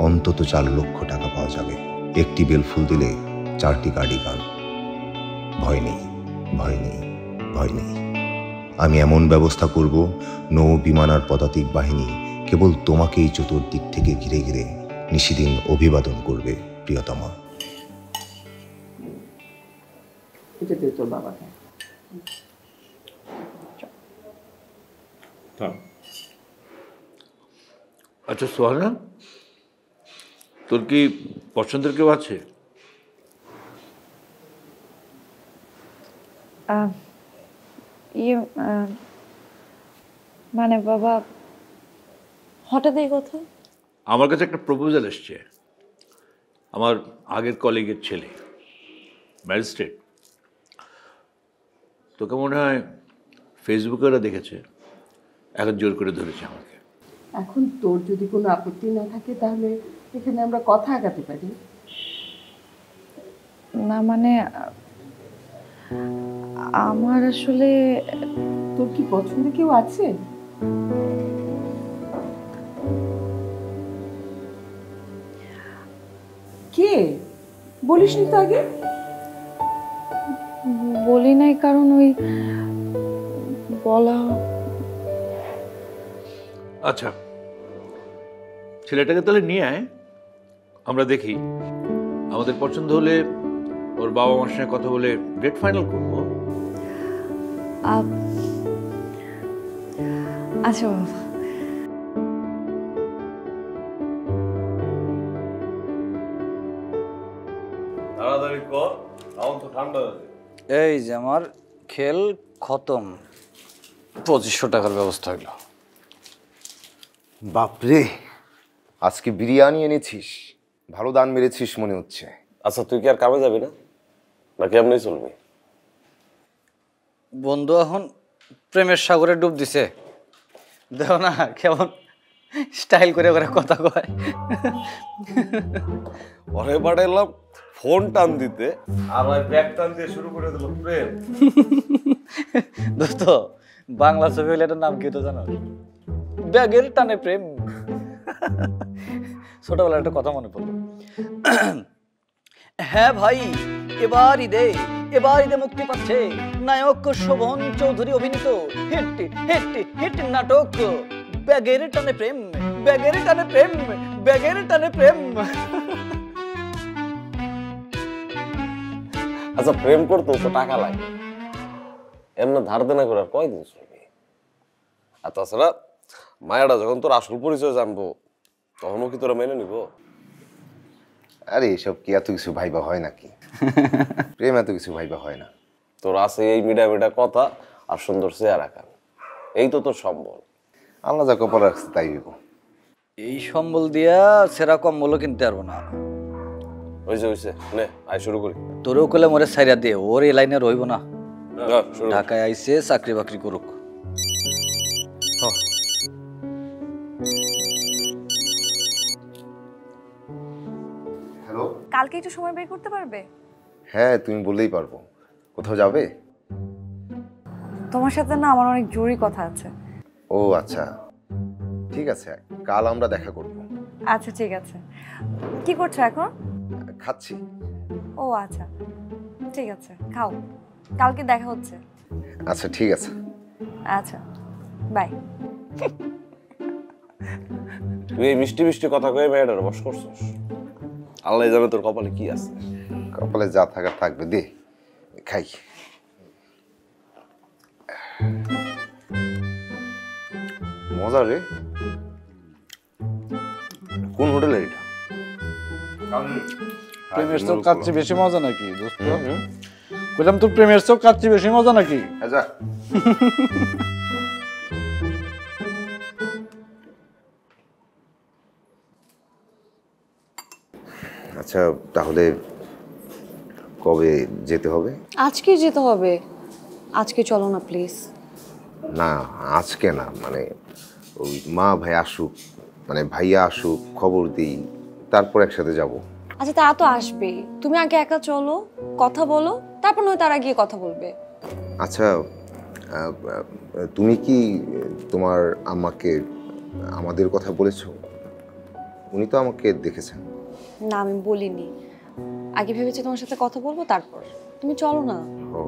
অন্তত 4 লক্ষ টাকা পাওয়া যাবে। একটি বেলফুল দিলে 4টি কার্ডিগান। ভয় নেই, ভয় নেই, ভয় নেই, আমি এমন ব্যবস্থা করব নৌ বিমান আর পদাতিক বাহিনী কেবল তোমাকেই চতুর্দিক থেকে ঘিরে ঘিরে নিশিদিন অভিবাদন করবে প্রিয়তমা। তোর বাবা আচ্ছা সোহানা, তোর কি পছন্দের কেউ আছে? মানে বাবা হঠাৎ এই কথা? আমার কাছে একটা প্রপোজাল এসছে। আমার আগের কলিগের ছেলে ম্যাজিস্ট্রেট, তোকে মনে হয় ফেসবুকে ওরা দেখেছে। এখন জোর করে ধরেছে আমাকে। এখন তোর যদি কোনো আপত্তি না থাকে তাহলে এখানে আমরা কথা আগাতে পারি। না মানে আমার আসলে তোর কি পছন্দের কেউ আছে? কে বলিসনি তো আগে? বলি নাই কারণ ওই বলা। আচ্ছা, ছেলেটাকে তাহলে নিয়ে আয়, আমরা দেখি। আমাদের পছন্দ হলে ওর বাবা মার সঙ্গে কথা বলে ডেট ফাইনাল করবো। আচ্ছা বাবা। তাড়াতাড়ি কর, এখন তো ঠান্ডা হয়ে যায়। এই যে আমার খেল খতম, 2500 টাকার ব্যবস্থা হইল। বাপরে, আজকে বিরিয়ানি এনেছিস, ভালো দান মেরেছিস মনে হচ্ছে। আচ্ছা তুই কি আর কামে যাবি না, নাকি এমনি চলবি? বন্ধু এখন প্রেমের সাগরে ডুব দিছে, দেখো না কেমন স্টাইল করে করে কথা কয়। পরে পাঠাইলাম ফোন টান দিতে, আর ওই ব্যাগ টান দিয়ে শুরু করে দিল প্রেম। দোস্ত, বাংলা ছবি হলে এটার নাম কি তো জানো? ব্যাগের টানে প্রেম। ছোটবেলার একটা কথা মনে পড়লো। হ্যাঁ ভাই, এবার ঈদে মুক্তি পাচ্ছে নায়ক শোভন চৌধুরী অভিনীত হিট নাটক ব্যাগের টানে প্রেম, ব্যাগের টানে প্রেম, ব্যাগের টানে প্রেম। আচ্ছা প্রেম করতে তো টাকা লাগে, এমনি ধার দেনা করে আর কয়দিন চলবে? আর তাছাড়া মায়াটা যখন তোর আসল পরিচয় জানবো তখনও কি তোরা মেনে নিব? আরে এসব কি এত কিছু ভাইবা হয় নাকি? প্রেম এত কিছু ভাইবা হয় না। তোর আছে এই মিডা মিডা কথা আর সুন্দর চেহারা কান, এই তো তোর সম্বল। আল্লাহ যা কপাল রাখছে তাই হইব। এই সম্বল দিয়া সেরা কম্বলও কিনতে পারবো না। হয়েছে নে আয় শুরু করি। তোরেও কলে মরে সাইরা দে, ওর এই লাইনে রইব না। শুরু কর। ঢাকায় আইসে চাকরি বাকরি করুক। হ্যালো, কালকে একটু সময় বের করতে পারবে? হ্যাঁ তুমি বললেই পারবো। কোথাও যাবে? তোমার সাথে না আমার অনেক জরুরি কথা আছে। ও আচ্ছা, ঠিক আছে, কাল আমরা দেখা করব। আচ্ছা ঠিক আছে। কি করছো এখন? খাচ্ছি। ও আচ্ছা ঠিক আছে, খাও, কালকে দেখা হচ্ছে। আচ্ছা ঠিক আছে। আচ্ছা বাই। তুই এই মিষ্টি মিষ্টি কথা কয়ে মেয়েটার বস করছিস, আল্লাহ জানে তোর কপালে কি আছে। কপালে যা থাকার থাকবে, দে খাই। মজা রে। কোন হোটেলে এটা? প্রেমের চোখ কাচ্চি বেশি মজা নাকি দোস্ত? বললাম তো প্রেমের চোখ কাচ্চি বেশি মজা নাকি? আচ্ছা আচ্ছা, তাহলে কবে যেতে হবে? আজকে যেতে হবে। আজকে চলো না প্লিজ। না আজকে না, মানে ওই মা ভাই আসুক, মানে ভাইয়া আসুক, খবর দিই, তারপর একসাথে যাব। আচ্ছা তারা তো আসবে, তুমি আগে একা চলো, কথা বলো, তারপর নয় তারা গিয়ে কথা বলবে। আচ্ছা তুমি কি তোমার আম্মাকে আমাদের কথা বলেছো? উনি তো আমাকে দেখেছেন। না আমি বলিনি, আগে ভেবেছি তোমার সাথে কথা বলবো তারপর। তুমি চলো না। ও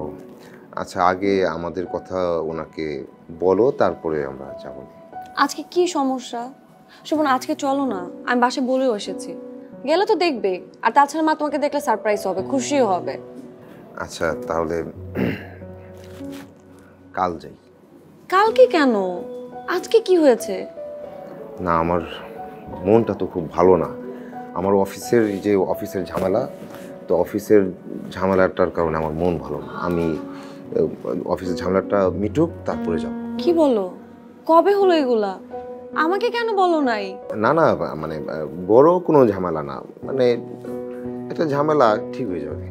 আচ্ছা, আগে আমাদের কথা ওনাকে বলো, তারপরে আমরা যাব। আজকে কি সমস্যা? শোভন আজকে চলো না, আমি বাসায় বলেও এসেছি। গেলে তো দেখবে, আর তাছাড়া মা তোমাকে দেখলে সারপ্রাইজ হবে, খুশিও হবে। আচ্ছা তাহলে কাল যাই। কালকে কেন? আজকে কি হয়েছে? না আমার মনটা তো খুব ভালো না। আমার অফিসের যে অফিসের ঝামেলা, তো অফিসের ঝামেলাটার কারণে আমার মন ভালো না। আমি অফিসের ঝামেলাটা মিটুক তারপরে যাব। কি বলো? কবে হলো এগুলা? আমাকে কেন বলো নাই? না না, মানে বড় কোনো ঝামেলা না, মানে একটা ঝামেলা ঠিক হয়ে যাবে।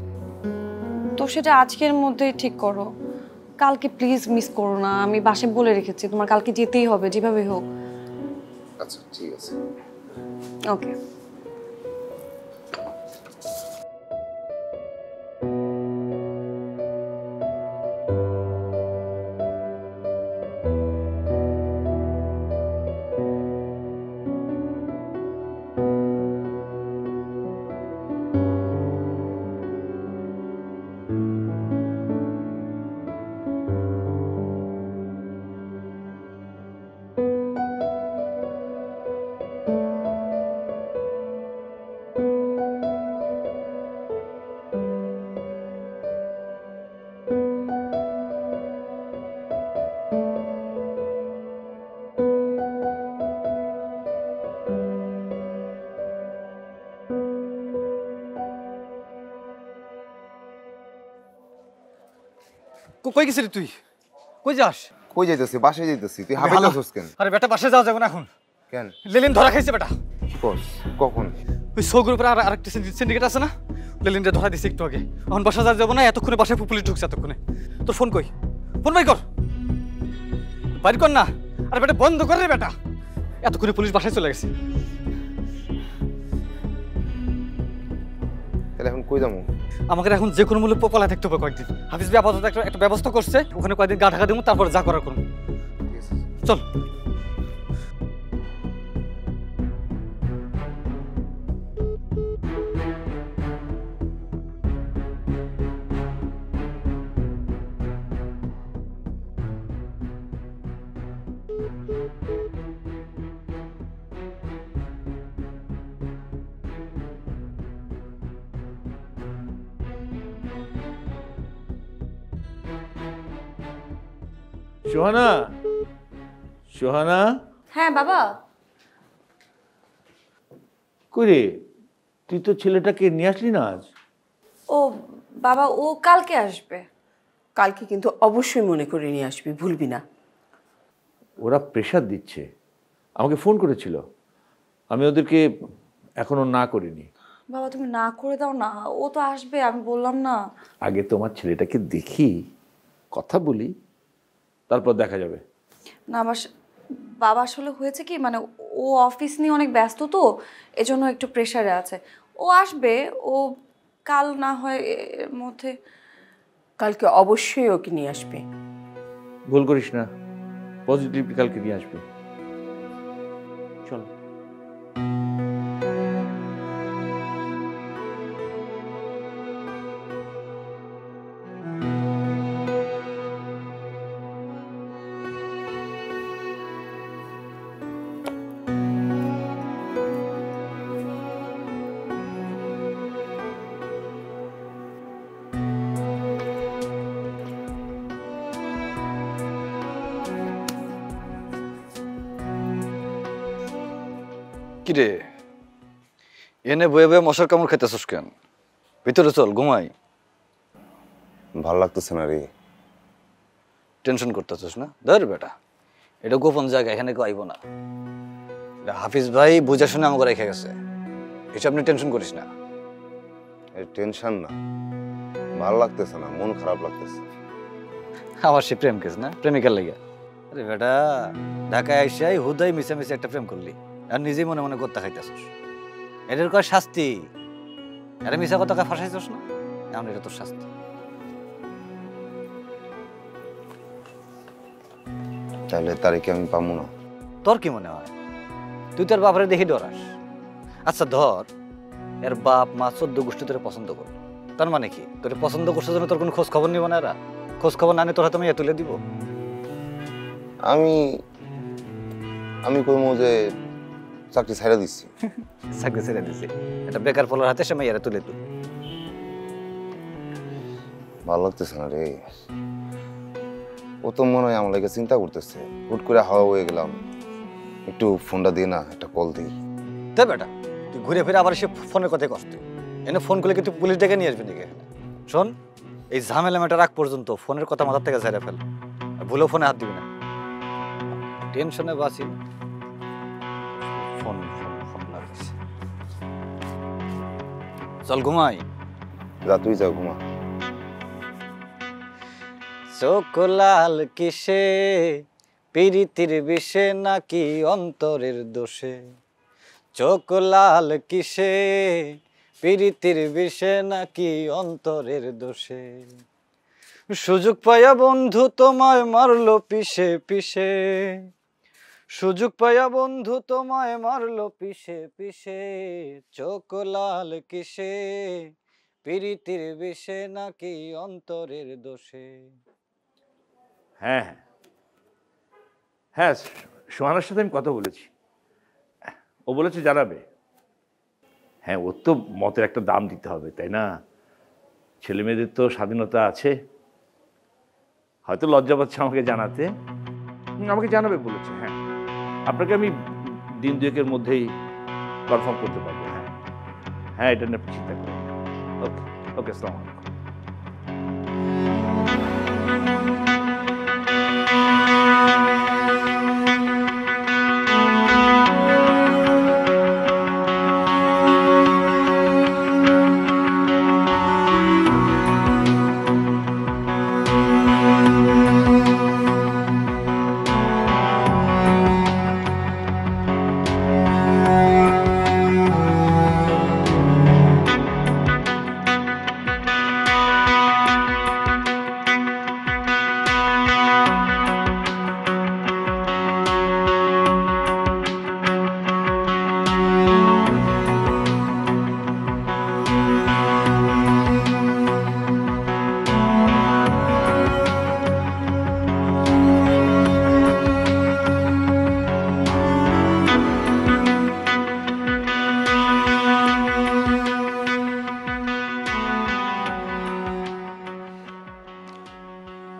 তো সেটা আজকের মধ্যেই ঠিক করো। কালকে প্লিজ মিস করো না, আমি বাসায় বলে রেখেছি তোমার কালকে যেতেই হবে যেভাবে হোক। আচ্ছা ঠিক আছে। ওকে। কই গেছিলি তুই? কই যাস? কই যাইতেছি? বাসায় যাইতেছি। তুই হাঁপাইতেছিস কেন? আরে বেটা বাসায় যাওয়া যাবে না এখন। কেন? লেলিন ধরা খাইছে বেটা। কি করছ? কখন? ওই সো গ্রুপের আরেকটা সিন্ডিকেট আছে না, লেলিনটা ধরা দিছে একটু আগে। এখন বাসা যাবো না, এতক্ষণে বাসায় পুলিশ ঢুকছে এতক্ষণে। তোর ফোন কই? ফোন বাই কর, বাড়ি কর না। আরে বেটা বন্ধ কর রে বেটা, এতক্ষণে পুলিশ বাসায় চলে গেছে। তাহলে এখন কই যাবো? আমাকে এখন যে কোনো মূল্যে পলায় থাকতে হবে কয়েকদিন। হাফিজ ভাই আপাতত একটা ব্যবস্থা করছে, ওখানে কয়েকদিন গা ঢাকা দেবো, তারপর যা করার করুন। চল। সোহানা, সোহানা, হ্যাঁ বাবা। কই রে, তুই তো ছেলেটাকে নিয়ে আসলি না আজ? ও বাবা, ও কালকে আসবে। কালকে কিন্তু অবশ্যই মনে করে নিয়ে আসবি, ভুলবি না। ওরা প্রেশার দিচ্ছে, আমাকে ফোন করেছিল, আমি ওদেরকে এখনো না করিনি। বাবা তুমি না করে দাও না, ও তো আসবে, আমি বললাম না। আগে তোমার ছেলেটাকে দেখি, কথা বলি, তারপর দেখা যাবে। না বাবা আসলে হয়েছে কি, মানে ও অফিস নিয়ে অনেক ব্যস্ত তো, এজন্য একটু প্রেশারে আছে। ও আসবে, ও কাল না হয় এর মধ্যে। কালকে অবশ্যই ওকে নিয়ে আসবে। ভুল করিস না, পজিটিভ কালকে নিয়ে আসবি। চল। কিরে এনে বয়ে বয়ে মশার কামড় খেতেছিস কেন? ভিতরে চল, ঘুমাই। ভাল লাগতেছে না রে। টেনশন করতেছিস না? ধর বেটা, এটা গোপন জায়গা, এখানে কেউ আইব না। হাফিজ ভাই বুঝে শুনে আমাকে রেখে গেছে, এসব নিয়ে টেনশন করিস না। টেনশন না, ভাল লাগতেছে না, মন খারাপ লাগতেছে। আবার সে প্রেম কেস না, প্রেমিকার লেগে? আরে বেটা, ঢাকায় আইসাই হুদাই মিশামিশি একটা প্রেম করলি, আর নিজেই মনে মনে করতে খাইতেছিস। এটার কয় শাস্তি। আরে মিশা কথা ফাঁসাইছিস না, এখন এটা তোর শাস্তি। তাহলে তারিখে আমি পাবো না? তোর কি মনে হয় তুই তোর বাপরে দেখি ডরাস? আচ্ছা ধর, এর বাপ মা 14 গোষ্ঠী তোরে পছন্দ করলো, তার মানে কি তোরে পছন্দ করছে জন্য তোর কোনো খোঁজ খবর নিব না? এরা খোঁজ খবর না নিয়ে তোর হাতে আমি তুলে দিব? আমি কইমো যে চাকরি ছাইড়া দিচ্ছি। চাকরি ছেড়ে দিছি, এটা বেকার পোলার হাতে সে মেয়েরা তুলে দিল। ভালো লাগতেছে না রে। ও তো মনে হয় আমার লাগে চিন্তা করতেছে। হুট করে হাওয়া হয়ে গেলাম, একটু ফোনটা দিয়ে না একটা কল দিই। তাই বেটা, তুই ঘুরে ফিরে আবার সে ফোনের কথাই কষ্ট। এনে ফোন করলে কিন্তু পুলিশ ডেকে নিয়ে আসবি নাকি? শোন, এই ঝামেলা মেটা রাখ পর্যন্ত ফোনের কথা মাথার থেকে ঝেড়ে ফেল, ভুলেও ফোনে হাত দিবি না। টেনশনে বাঁচি। ফোন ফোন ফোন লাগিস। চল ঘুমাই। যা তুই যা ঘুমা। চোখ লাল কিসে, প্রীতির বিষে নাকি অন্তরের দোষে? চোখ লাল কিসে, প্রীতির বিষে নাকি অন্তরের দোষে? সুযোগ পাইয়া বন্ধু তোমায় মারলো পিছে পিছে, সুযোগ পাইয়া বন্ধু তোমায় মারলো পিছে পিছে। চোখ লাল কিসে, প্রীতির বিষে নাকি অন্তরের দোষে? হ্যাঁ হ্যাঁ হ্যাঁ, সোহানার সাথে আমি কথা বলেছি, ও বলেছে জানাবে। হ্যাঁ, ওর তো মতের একটা দাম দিতে হবে, তাই না? ছেলে মেয়েদের তো স্বাধীনতা আছে, হয়তো লজ্জা পাচ্ছে আমাকে জানাতে, আমাকে জানাবে বলেছে। হ্যাঁ, আপনাকে আমি দিন দুয়েকের মধ্যেই কনফার্ম করতে পারবো। হ্যাঁ হ্যাঁ, এটা নিয়ে চিন্তা করি। ওকে ওকে, আসসালামু আলাইকুম।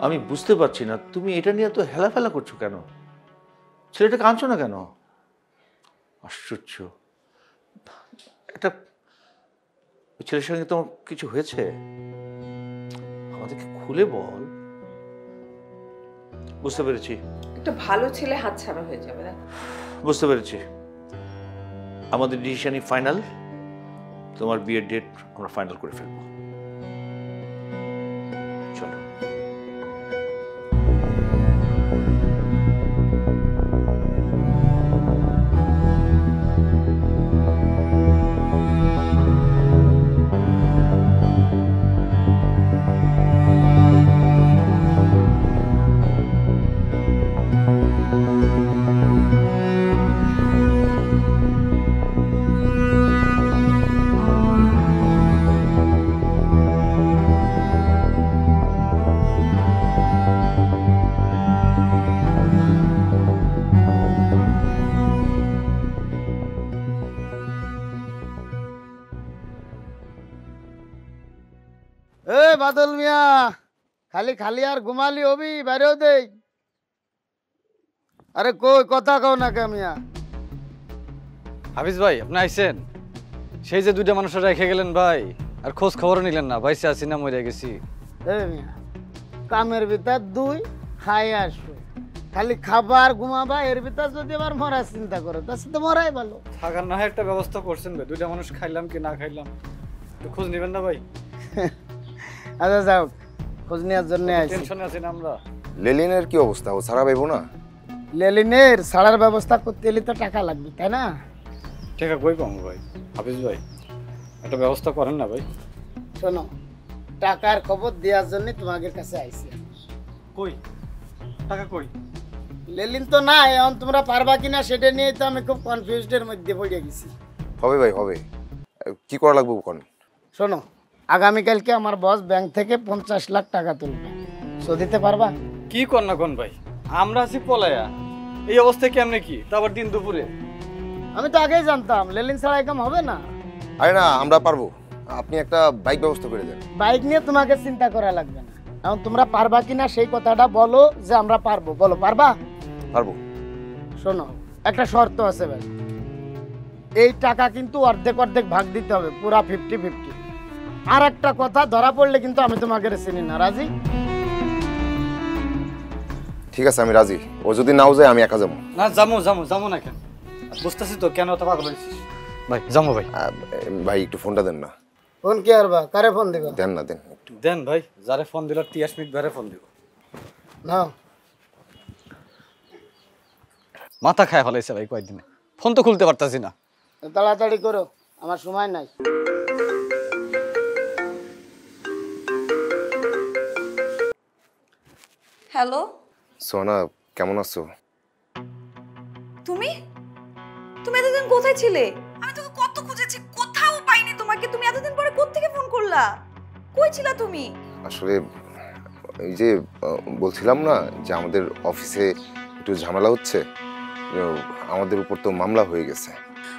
আমি বুঝতে পারছি না, তুমি এটা নিয়ে তো হেলাফেলা করছো কেন? ছেলেটাকে আনছো না কেন? আশ্চর্য, একটা ছেলের সঙ্গে তোমার কিছু হয়েছে? আমাদেরকে খুলে বল। বুঝতে পেরেছি, একটা ভালো ছেলে হাতছাড়া হয়ে যাবে না? বুঝতে পেরেছি। আমাদের ডিসিশনই ফাইনাল, তোমার বিয়ের ডেট আমরা ফাইনাল করে ফেলবো। চলো। এ বাদল মিয়া, খালি খালি আর ঘুমালি হবি, বাইরেও দেই। আরে কই কথা কও না কে মিয়া? হাফিজ ভাই, আপনি আইছেন? সেই যে দুইটা মানুষের রেখে গেলেন ভাই, আর খোঁজ খবর নিলেন না, বাইসে আছি না মরে গেছি। এ মিয়া, কামের ভিতর দুই, খাই আসো, খালি খাবার ঘুমাবা, এর ভিতর যদি আবার মরার চিন্তা করো, তার সাথে মরাই ভালো। থাকার না হয় একটা ব্যবস্থা করছেন ভাই, দুইটা মানুষ খাইলাম কি না খাইলাম একটু খোঁজ নেবেন না ভাই? আচ্ছা যাও, খোঁজ নেওয়ার জন্য টেনশনে আছি না আমরা। লেলিনের কি অবস্থা? ও ছাড়া পাইবো না? লেলিনের ছাড়ার ব্যবস্থা করতে এলে তো টাকা লাগবে, তাই না? টাকা কই পাবো ভাই? হাফিজ ভাই, একটা ব্যবস্থা করেন না ভাই। শোনো, টাকার খবর দেওয়ার জন্য তোমাদের কাছে আইছি। কই টাকা কই? লেলিন তো না, এখন তোমরা পারবা কিনা সেটা নিয়ে তো আমি খুব কনফিউজডের মধ্যে পড়ে গেছি। হবে ভাই হবে, কি করা লাগবে কোন? শোনো, আগামীকালকে আমার বস ব্যাংক থেকে 50 লাখ টাকা তুলবে, সো দিতে পারবা? কি কর না কোন ভাই, আমরা আছি পলায়া, এই অবস্থায় কেমনে কি, তারপর দিন দুপুরে? আমি তো আগেই জানতাম লেলিন ছাড়া এরকম হবে না। আরে না, আমরা পারবো, আপনি একটা বাইক ব্যবস্থা করে দেন। বাইক নিয়ে তোমাকে চিন্তা করা লাগবে না, এখন তোমরা পারবা কিনা সেই কথাটা বলো, যে আমরা পারবো। বলো, পারবা? পারবো। শোনো, একটা শর্ত আছে ভাই, এই টাকা কিন্তু অর্ধেক অর্ধেক ভাগ দিতে হবে, পুরা 50-50। আর একটা কথা, ধরা পড়লে কিন্তু আমি তোমাকে চিনি না। রাজি? ঠিক আছে, আমি রাজি। ও যদি নাও যায় আমি একা যাবো। না, যাবো না কেন? বুঝতেছি তো কেন এত পাগল হয়েছিস ভাই। যাবো ভাই। ভাই একটু ফোনটা দেন না। ফোন কি আর বা কারে ফোন দিব? দেন না, দেন একটু দেন ভাই, যারে ফোন দিল 30 মিনিট ধরে ফোন দিব। না মাথা খায় ফেলাইছে ভাই কয়েকদিনে, ফোন তো খুলতে পারতাছি না। তাড়াতাড়ি করো, আমার সময় নাই। হ্যালো, সোহানা কেমন আছো? তুমি তুমি এতদিন কোথায় ছিলে? আমি তোকে কত খুঁজেছি, কোথাও পাইনি তোমাকে। তুমি এতদিন পরে কোত্থেকে ফোন করলা? কই ছিলা তুমি? আসলে এই যে বলছিলাম না যে আমাদের অফিসে একটু ঝামেলা হচ্ছে, আমাদের উপর তো মামলা হয়ে গেছে।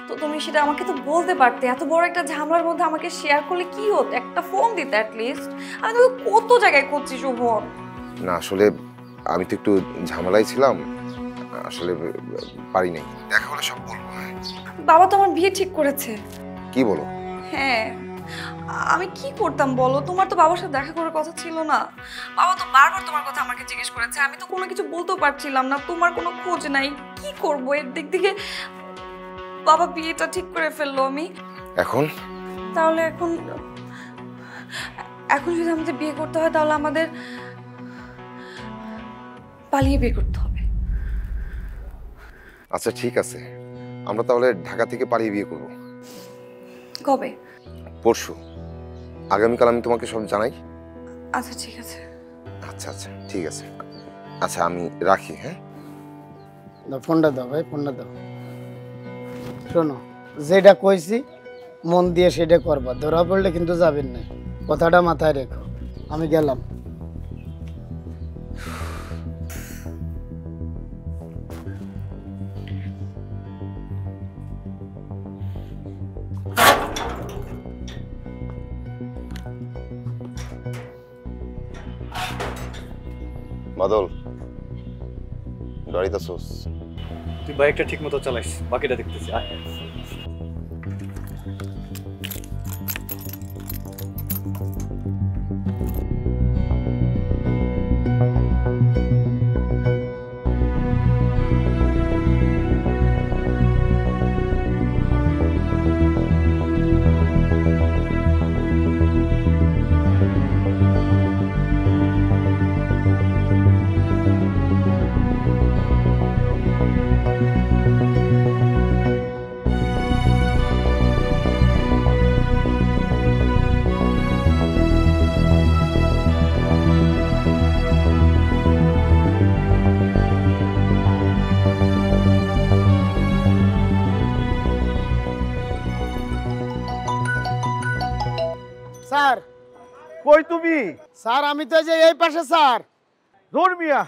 তো তুমি সেটা আমাকে তো বলতে পারতে। এত বড় একটা ঝামেলার মধ্যে আমাকে শেয়ার করলে কি হতো? একটা ফোন দিতে অ্যাটলিস্ট। আমি তোকে কত জায়গায় খুঁজছি শোভন। না আসলে আমি তো একটু ঝামেলায় ছিলাম, আসলে পারি নাই। দেখা হলে সব বলবো। বাবা তো আমার বিয়ে ঠিক করেছে। কি বলো? হ্যাঁ, আমি কি করতাম বলো? তোমার তো বাবার সাথে দেখা করার কথা ছিল না? বাবা তো বারবার তোমার কথা আমাকে জিজ্ঞেস করেছে, আমি তো কোনো কিছু বলতেও পারছিলাম না। তোমার কোনো খোঁজ নাই, কি করব? এর দিক থেকে বাবা বিয়েটা ঠিক করে ফেললো। আমি এখন তাহলে এখন যদি আমাদের বিয়ে করতে হয় তাহলে আমাদের পালিয়ে বিয়ে করতে হবে। আচ্ছা ঠিক আছে, আমরা তাহলে ঢাকা থেকে পালিয়ে বিয়ে করব। কবে? পরশু। আগামীকাল আমি তোমাকে সব জানাই। আচ্ছা ঠিক আছে। আচ্ছা আচ্ছা ঠিক আছে। আচ্ছা আমি রাখি। হ্যাঁ, ফোনটা দাও ভাই, ফোনটা দাও। শোনো, যেটা কইছি মন দিয়ে সেটা করবা, ধরা পড়লে কিন্তু যাবেন না, কথাটা মাথায় রেখো। আমি গেলাম। বাদল গাড়িতে সোস। তুই বাইকটা ঠিক মতো চালাইস, বাকিটা দেখতেছি। আয় স্যার। কই তুমি? স্যার আমি তো যে এই পাশে স্যার। ধর মিয়া,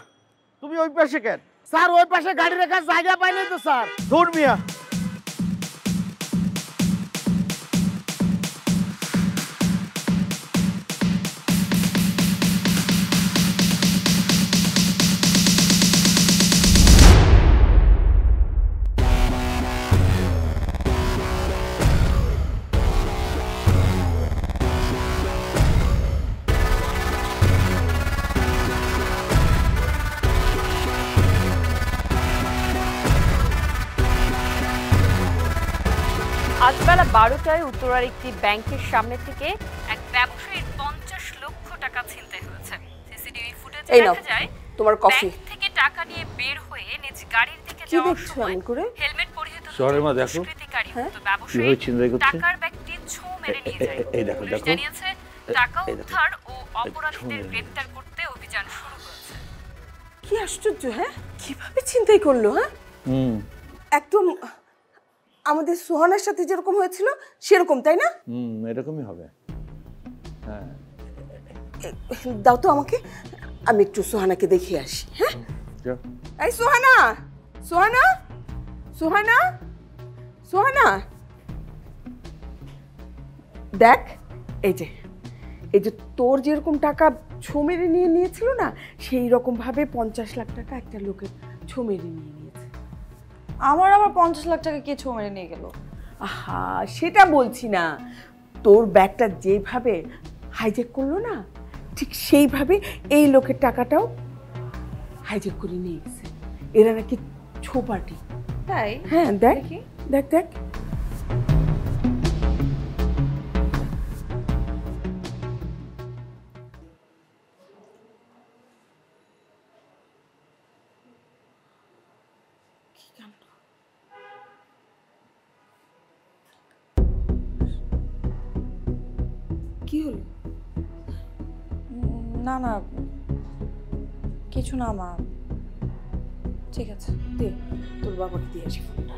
তুমি ওই পাশে কেন? স্যার ওই পাশে গাড়ি রাখার জায়গা পাই নাই তো স্যার। ধর মিয়া। আজ বেলা 12টায় উত্তরার একটি ব্যাংকের সামনে থেকে এক ব্যবসায়ীর 50 লক্ষ টাকা ছিনতাই হয়েছে। সিসিটিভি ফুটেজে দেখা যায় তোমার কফি থেকে টাকা নিয়ে বের হয়ে নিজ গাড়ির দিকে যাওয়ার সময় হেলমেট পরিহিত শহরের মা দেখো ব্যবসায়ী টাকার ব্যাগটি ছোঁ মেরে নিয়ে যায়। এই দেখো দেখো, জানিয়েছে টাকা উদ্ধার ও অপরাধীদের গ্রেফতার করতে অভিযান শুরু হয়েছে। কি আশ্চর্য! হ্যাঁ, কিভাবে ছিনতাই করলো? হ্যাঁ, একদম আমাদের সোহানার সাথে যেরকম হয়েছিল সেরকম, তাই না? এরকমই হবে। হ্যাঁ, দাও তো আমাকে, আমি একটু সোহানাকে দেখিয়ে আসি। হ্যাঁ, এই সোহানা, সোহানা, সোহানা, সোহানা, দেখ এই যে তোর যেরকম টাকা ছো মেরে নিয়ে নিয়েছিল না, সেই রকম ভাবে 50 লাখ টাকা একটা লোকের ছো মেরে নিয়ে নিয়েছে। আমার আবার 50 লাখ টাকা কে ছো মেরে নিয়ে গেল? আহা, সেটা বলছি না, তোর ব্যাগটা যেভাবে হাইজ্যাক করলো না, ঠিক সেইভাবে এই লোকের টাকাটাও হাইজ্যাক করে নিয়ে গেছে। এরা নাকি ছো পার্টি। তাই? হ্যাঁ, দেখ দেখ দেখ। কি হলো? না না, কিছু না মা। ঠিক আছে, দে তোর বাবাকে দিয়ে আসি ফোনটা।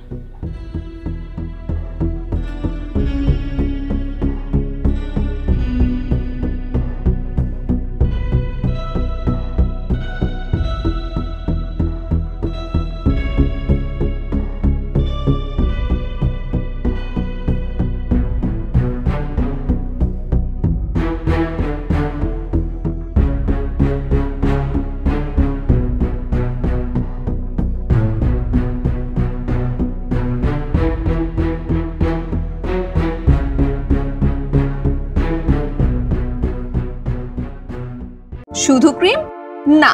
শুধু ক্রিম না,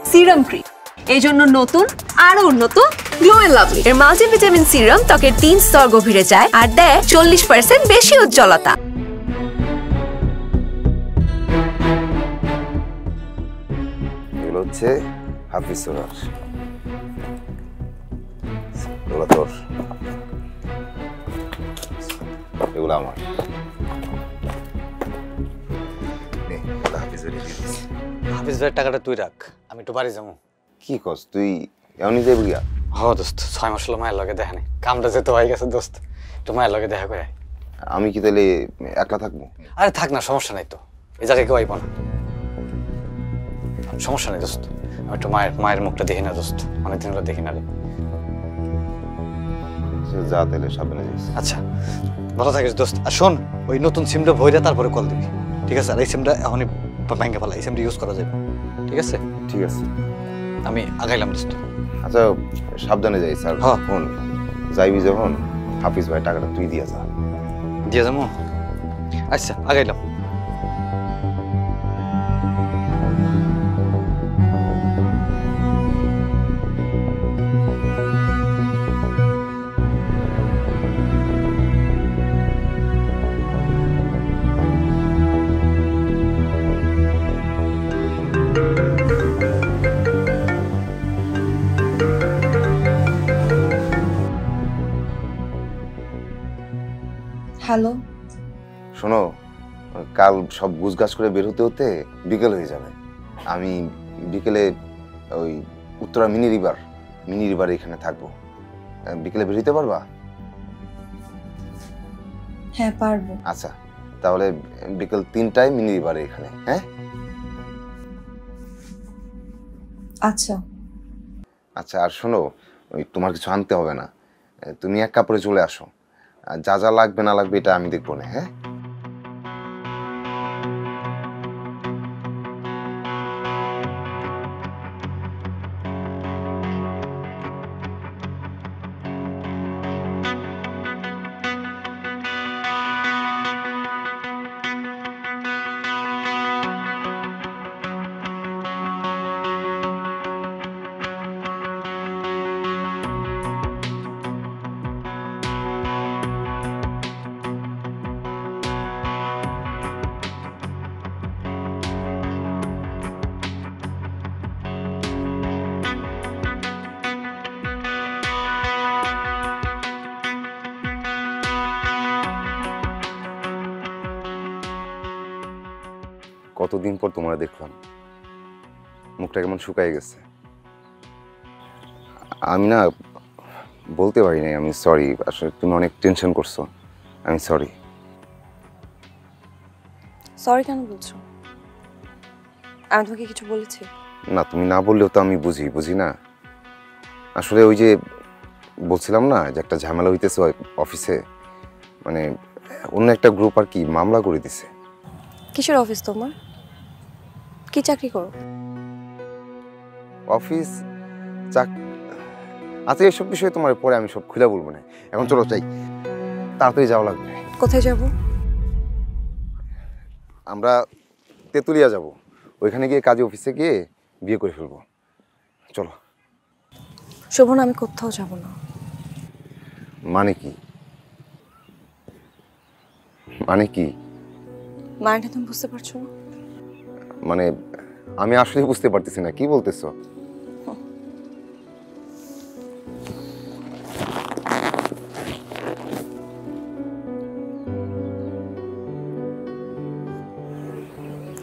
সিরাম ক্রিম। এই জন্য নতুন আরো উন্নত গ্লো এন্ড লাভলি এর মাল্টিভিটামিন সিরাম ত্বকের 3 স্তর গভীরে যায় আর দেয় 40% বেশি উজ্জ্বলতা। এগুলো হচ্ছে হাফিজ সোনার, এগুলো তোর, এগুলো আমার। হাফিজ ভাইয়ের টাকাটা তুই রাখ, আমি একটু বাড়ি যাবো। কি কস তুই এমনি যাবি গিয়া? হ দোস্ত, 6 মাস হলো মায়ের লগে দেখা নেই, কামটা যেতে হয়ে গেছে দোস্ত, একটু মায়ের লগে দেখা করে। আমি কি তাহলে একলা থাকবো? আরে থাক না, সমস্যা নাই তো, এই জায়গায় কেউ আইব না, সমস্যা নেই দোস্ত। আমি একটু মায়ের মুখটা দেখি না দোস্ত, অনেকদিন হলো দেখি না রে। যা তাহলে সাবধানে যাইস। আচ্ছা ভালো থাকিস দোস্ত। আর শোন, ওই নতুন সিমটা ভইরা তারপরে কল দিবি, ঠিক আছে? আর এই সিমটা এখনই ব্যাংকে ফেলা, এই সিমটা ইউজ করা যাবে, ঠিক আছে? ঠিক আছে, আমি আগাইলাম দোস্ত। আচ্ছা সাবধানে যাইস। আর ফোন যাইবি যখন হাফিজ ভাই টাকাটা তুই দিয়া যা। দিয়ে যাবো? আচ্ছা আগাইলাম। হ্যালো, শোনো, কাল সব গুছগাছ করে বের হতে হতে বিকেল হয়ে যাবে। আমি বিকেলে ওই উত্তরা মিনি রিভার এখানে থাকবো। বিকেলে বের হতে পারবা? হ্যাঁ পারবো। আচ্ছা তাহলে বিকেল 3টায় মিনি রিভারে এখানে। হ্যাঁ আচ্ছা আচ্ছা। আর শোনো, ওই তোমার কিছু আনতে হবে না, তুমি এক কাপড়ে চলে আসো। যা যা লাগবে না লাগবে এটা আমি দেখবো না। হ্যাঁ কতদিন পর তোমরা দেখলাম, মুখটা কেমন শুকায় গেছে। আমি না বলতে পারি নাই, আমি সরি। আসলে তুমি অনেক টেনশন করছো, আমি সরি। সরি কেন বলছো? আমি তোমাকে কিছু বলেছি? না, তুমি না বললেও তো আমি বুঝি না। আসলে ওই যে বলছিলাম না যে একটা ঝামেলা হইতেছে অফিসে, মানে অন্য একটা গ্রুপ আর কি মামলা করে দিছে। কিসের অফিস তোমার? কি চাকরি করো? অফিস আচ্ছা এসব বিষয়ে তোমার পরে আমি সব খুলে বলবো না, এখন চলো চাই, তাড়াতাড়ি যাওয়া লাগবে। কোথায় যাব? আমরা তেঁতুলিয়া যাব, ওইখানে গিয়ে কাজী অফিসে গিয়ে বিয়ে করে ফেলবো। চলো। শোভন, আমি কোথাও যাব না। মানে কি? মানে কি? মানেটা তুমি বুঝতে পারছো না? মানে আমি আসলে বুঝতে পারতেছি না, কি বলতেছো?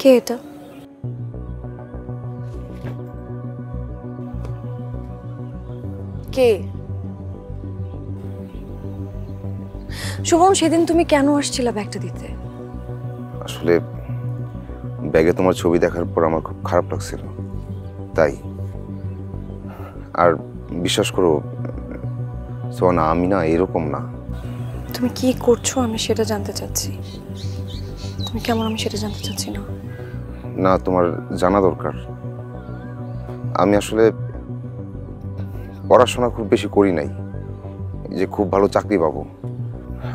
কে এটা? কে? শুভম, সেদিন তুমি কেন আসছিলে ব্যাগটা দিতে? আসলে ব্যাগে তোমার ছবি দেখার পর আমার খুব খারাপ লাগছিল, তাই। আর বিশ্বাস করো সোনা, আমি না এরকম না। তুমি কি করছো আমি সেটা জানতে চাচ্ছি। তুমি কেমন আমি সেটা জানতে চাচ্ছি না। না, তোমার জানা দরকার। আমি আসলে পড়াশোনা খুব বেশি করি নাই যে খুব ভালো চাকরি পাবো।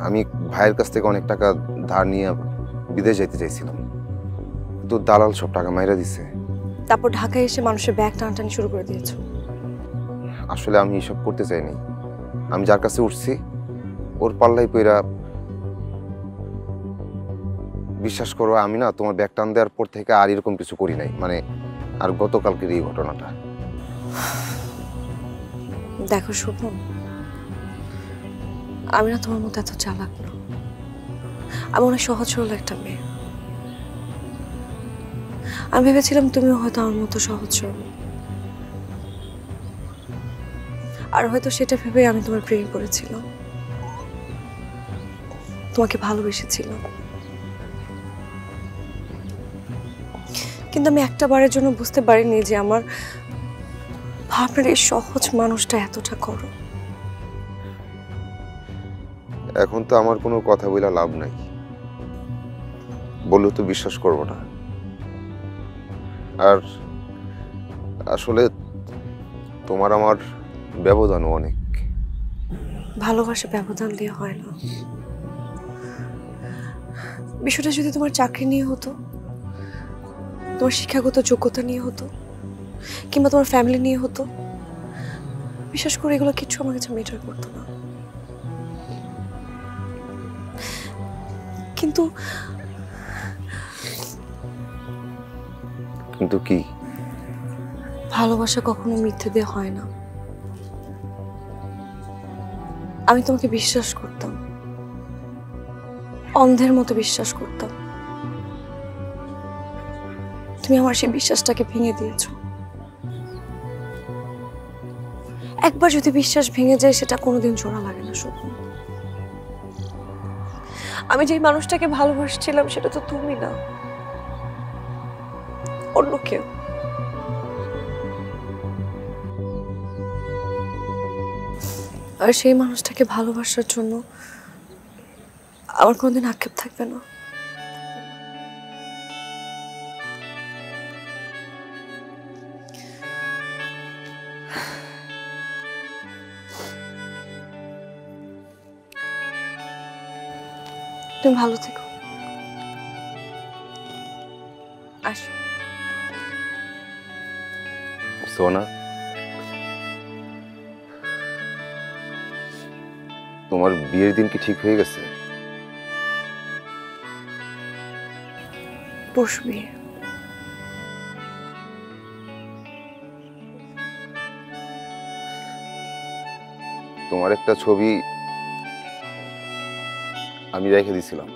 আমি ভাইয়ের কাছ থেকে অনেক টাকা ধার নিয়ে বিদেশ যাইতে চাইছিলাম, তো দালাল সব টাকা মাইরা দিছে। তারপর ঢাকায় এসে মানুষের ব্যাগ টানাটানি শুরু করে দিয়েছো। আসলে আমি এসব করতে চাইনি। আমি যার কাছে উঠছি ওর পাল্লাই পইরা, বিশ্বাস করো আমি না তোমার ব্যাগ টান দেওয়ার পর থেকে আর এরকম কিছু করি নাই, মানে আর গতকালকের এই ঘটনাটা। দেখো শুভম, আমি না তোমার মতো এত চালাক না। আমি অনেক সহজ সরল একটা মেয়ে। আমি ভেবেছিলাম তুমিও হয়তো আমার মতো সহজ সরল, আর হয়তো সেটা ভেবে আমি তোমার প্রেমে পড়েছিলাম, তোমাকে ভালোবেসেছিলাম। কিন্তু আমি একটা বারের জন্য বুঝতে পারিনি যে আমার ভাবনার এই সহজ মানুষটা এতটা করো। এখন তো আমার কোনো কথা বলা লাভ নাই, বললেও তো বিশ্বাস করবো না। আর আসলে তোমার আমার ব্যবধানও অনেক। ভালোবাসা ব্যবধান দিয়ে হয় না। বিষয়টা যদি তোমার চাকরি নিয়ে হতো, তোমার শিক্ষাগত যোগ্যতা নিয়ে হতো, কিংবা তোমার ফ্যামিলি নিয়ে হতো, বিশেষ করে এগুলো কিছু আমার কাছে ম্যাটার করতো না। কিন্তু কিন্তু কি? ভালোবাসা কখনো মিথ্যে দিয়ে হয় না। আমি তোমাকে বিশ্বাস করতাম, অন্ধের মতো বিশ্বাস করতাম। তুমি আমার সেই বিশ্বাসটাকে ভেঙে দিয়েছো। একবার যদি বিশ্বাস ভেঙে যায় সেটা কোনোদিন জোড়া লাগে না শুভ। আমি যে মানুষটাকে ভালোবাসছিলাম সেটা তো তুমি না, অন্য কেউ। আর সেই মানুষটাকে ভালোবাসার জন্য আমার কোনোদিন আক্ষেপ থাকবে না। তুমি ভালো থেকো। আসো। সোনা, তোমার বিয়ের দিন কি ঠিক হয়ে গেছে? পরশু বিয়ে। তোমার একটা ছবি আমি রেখে দিছিলাম।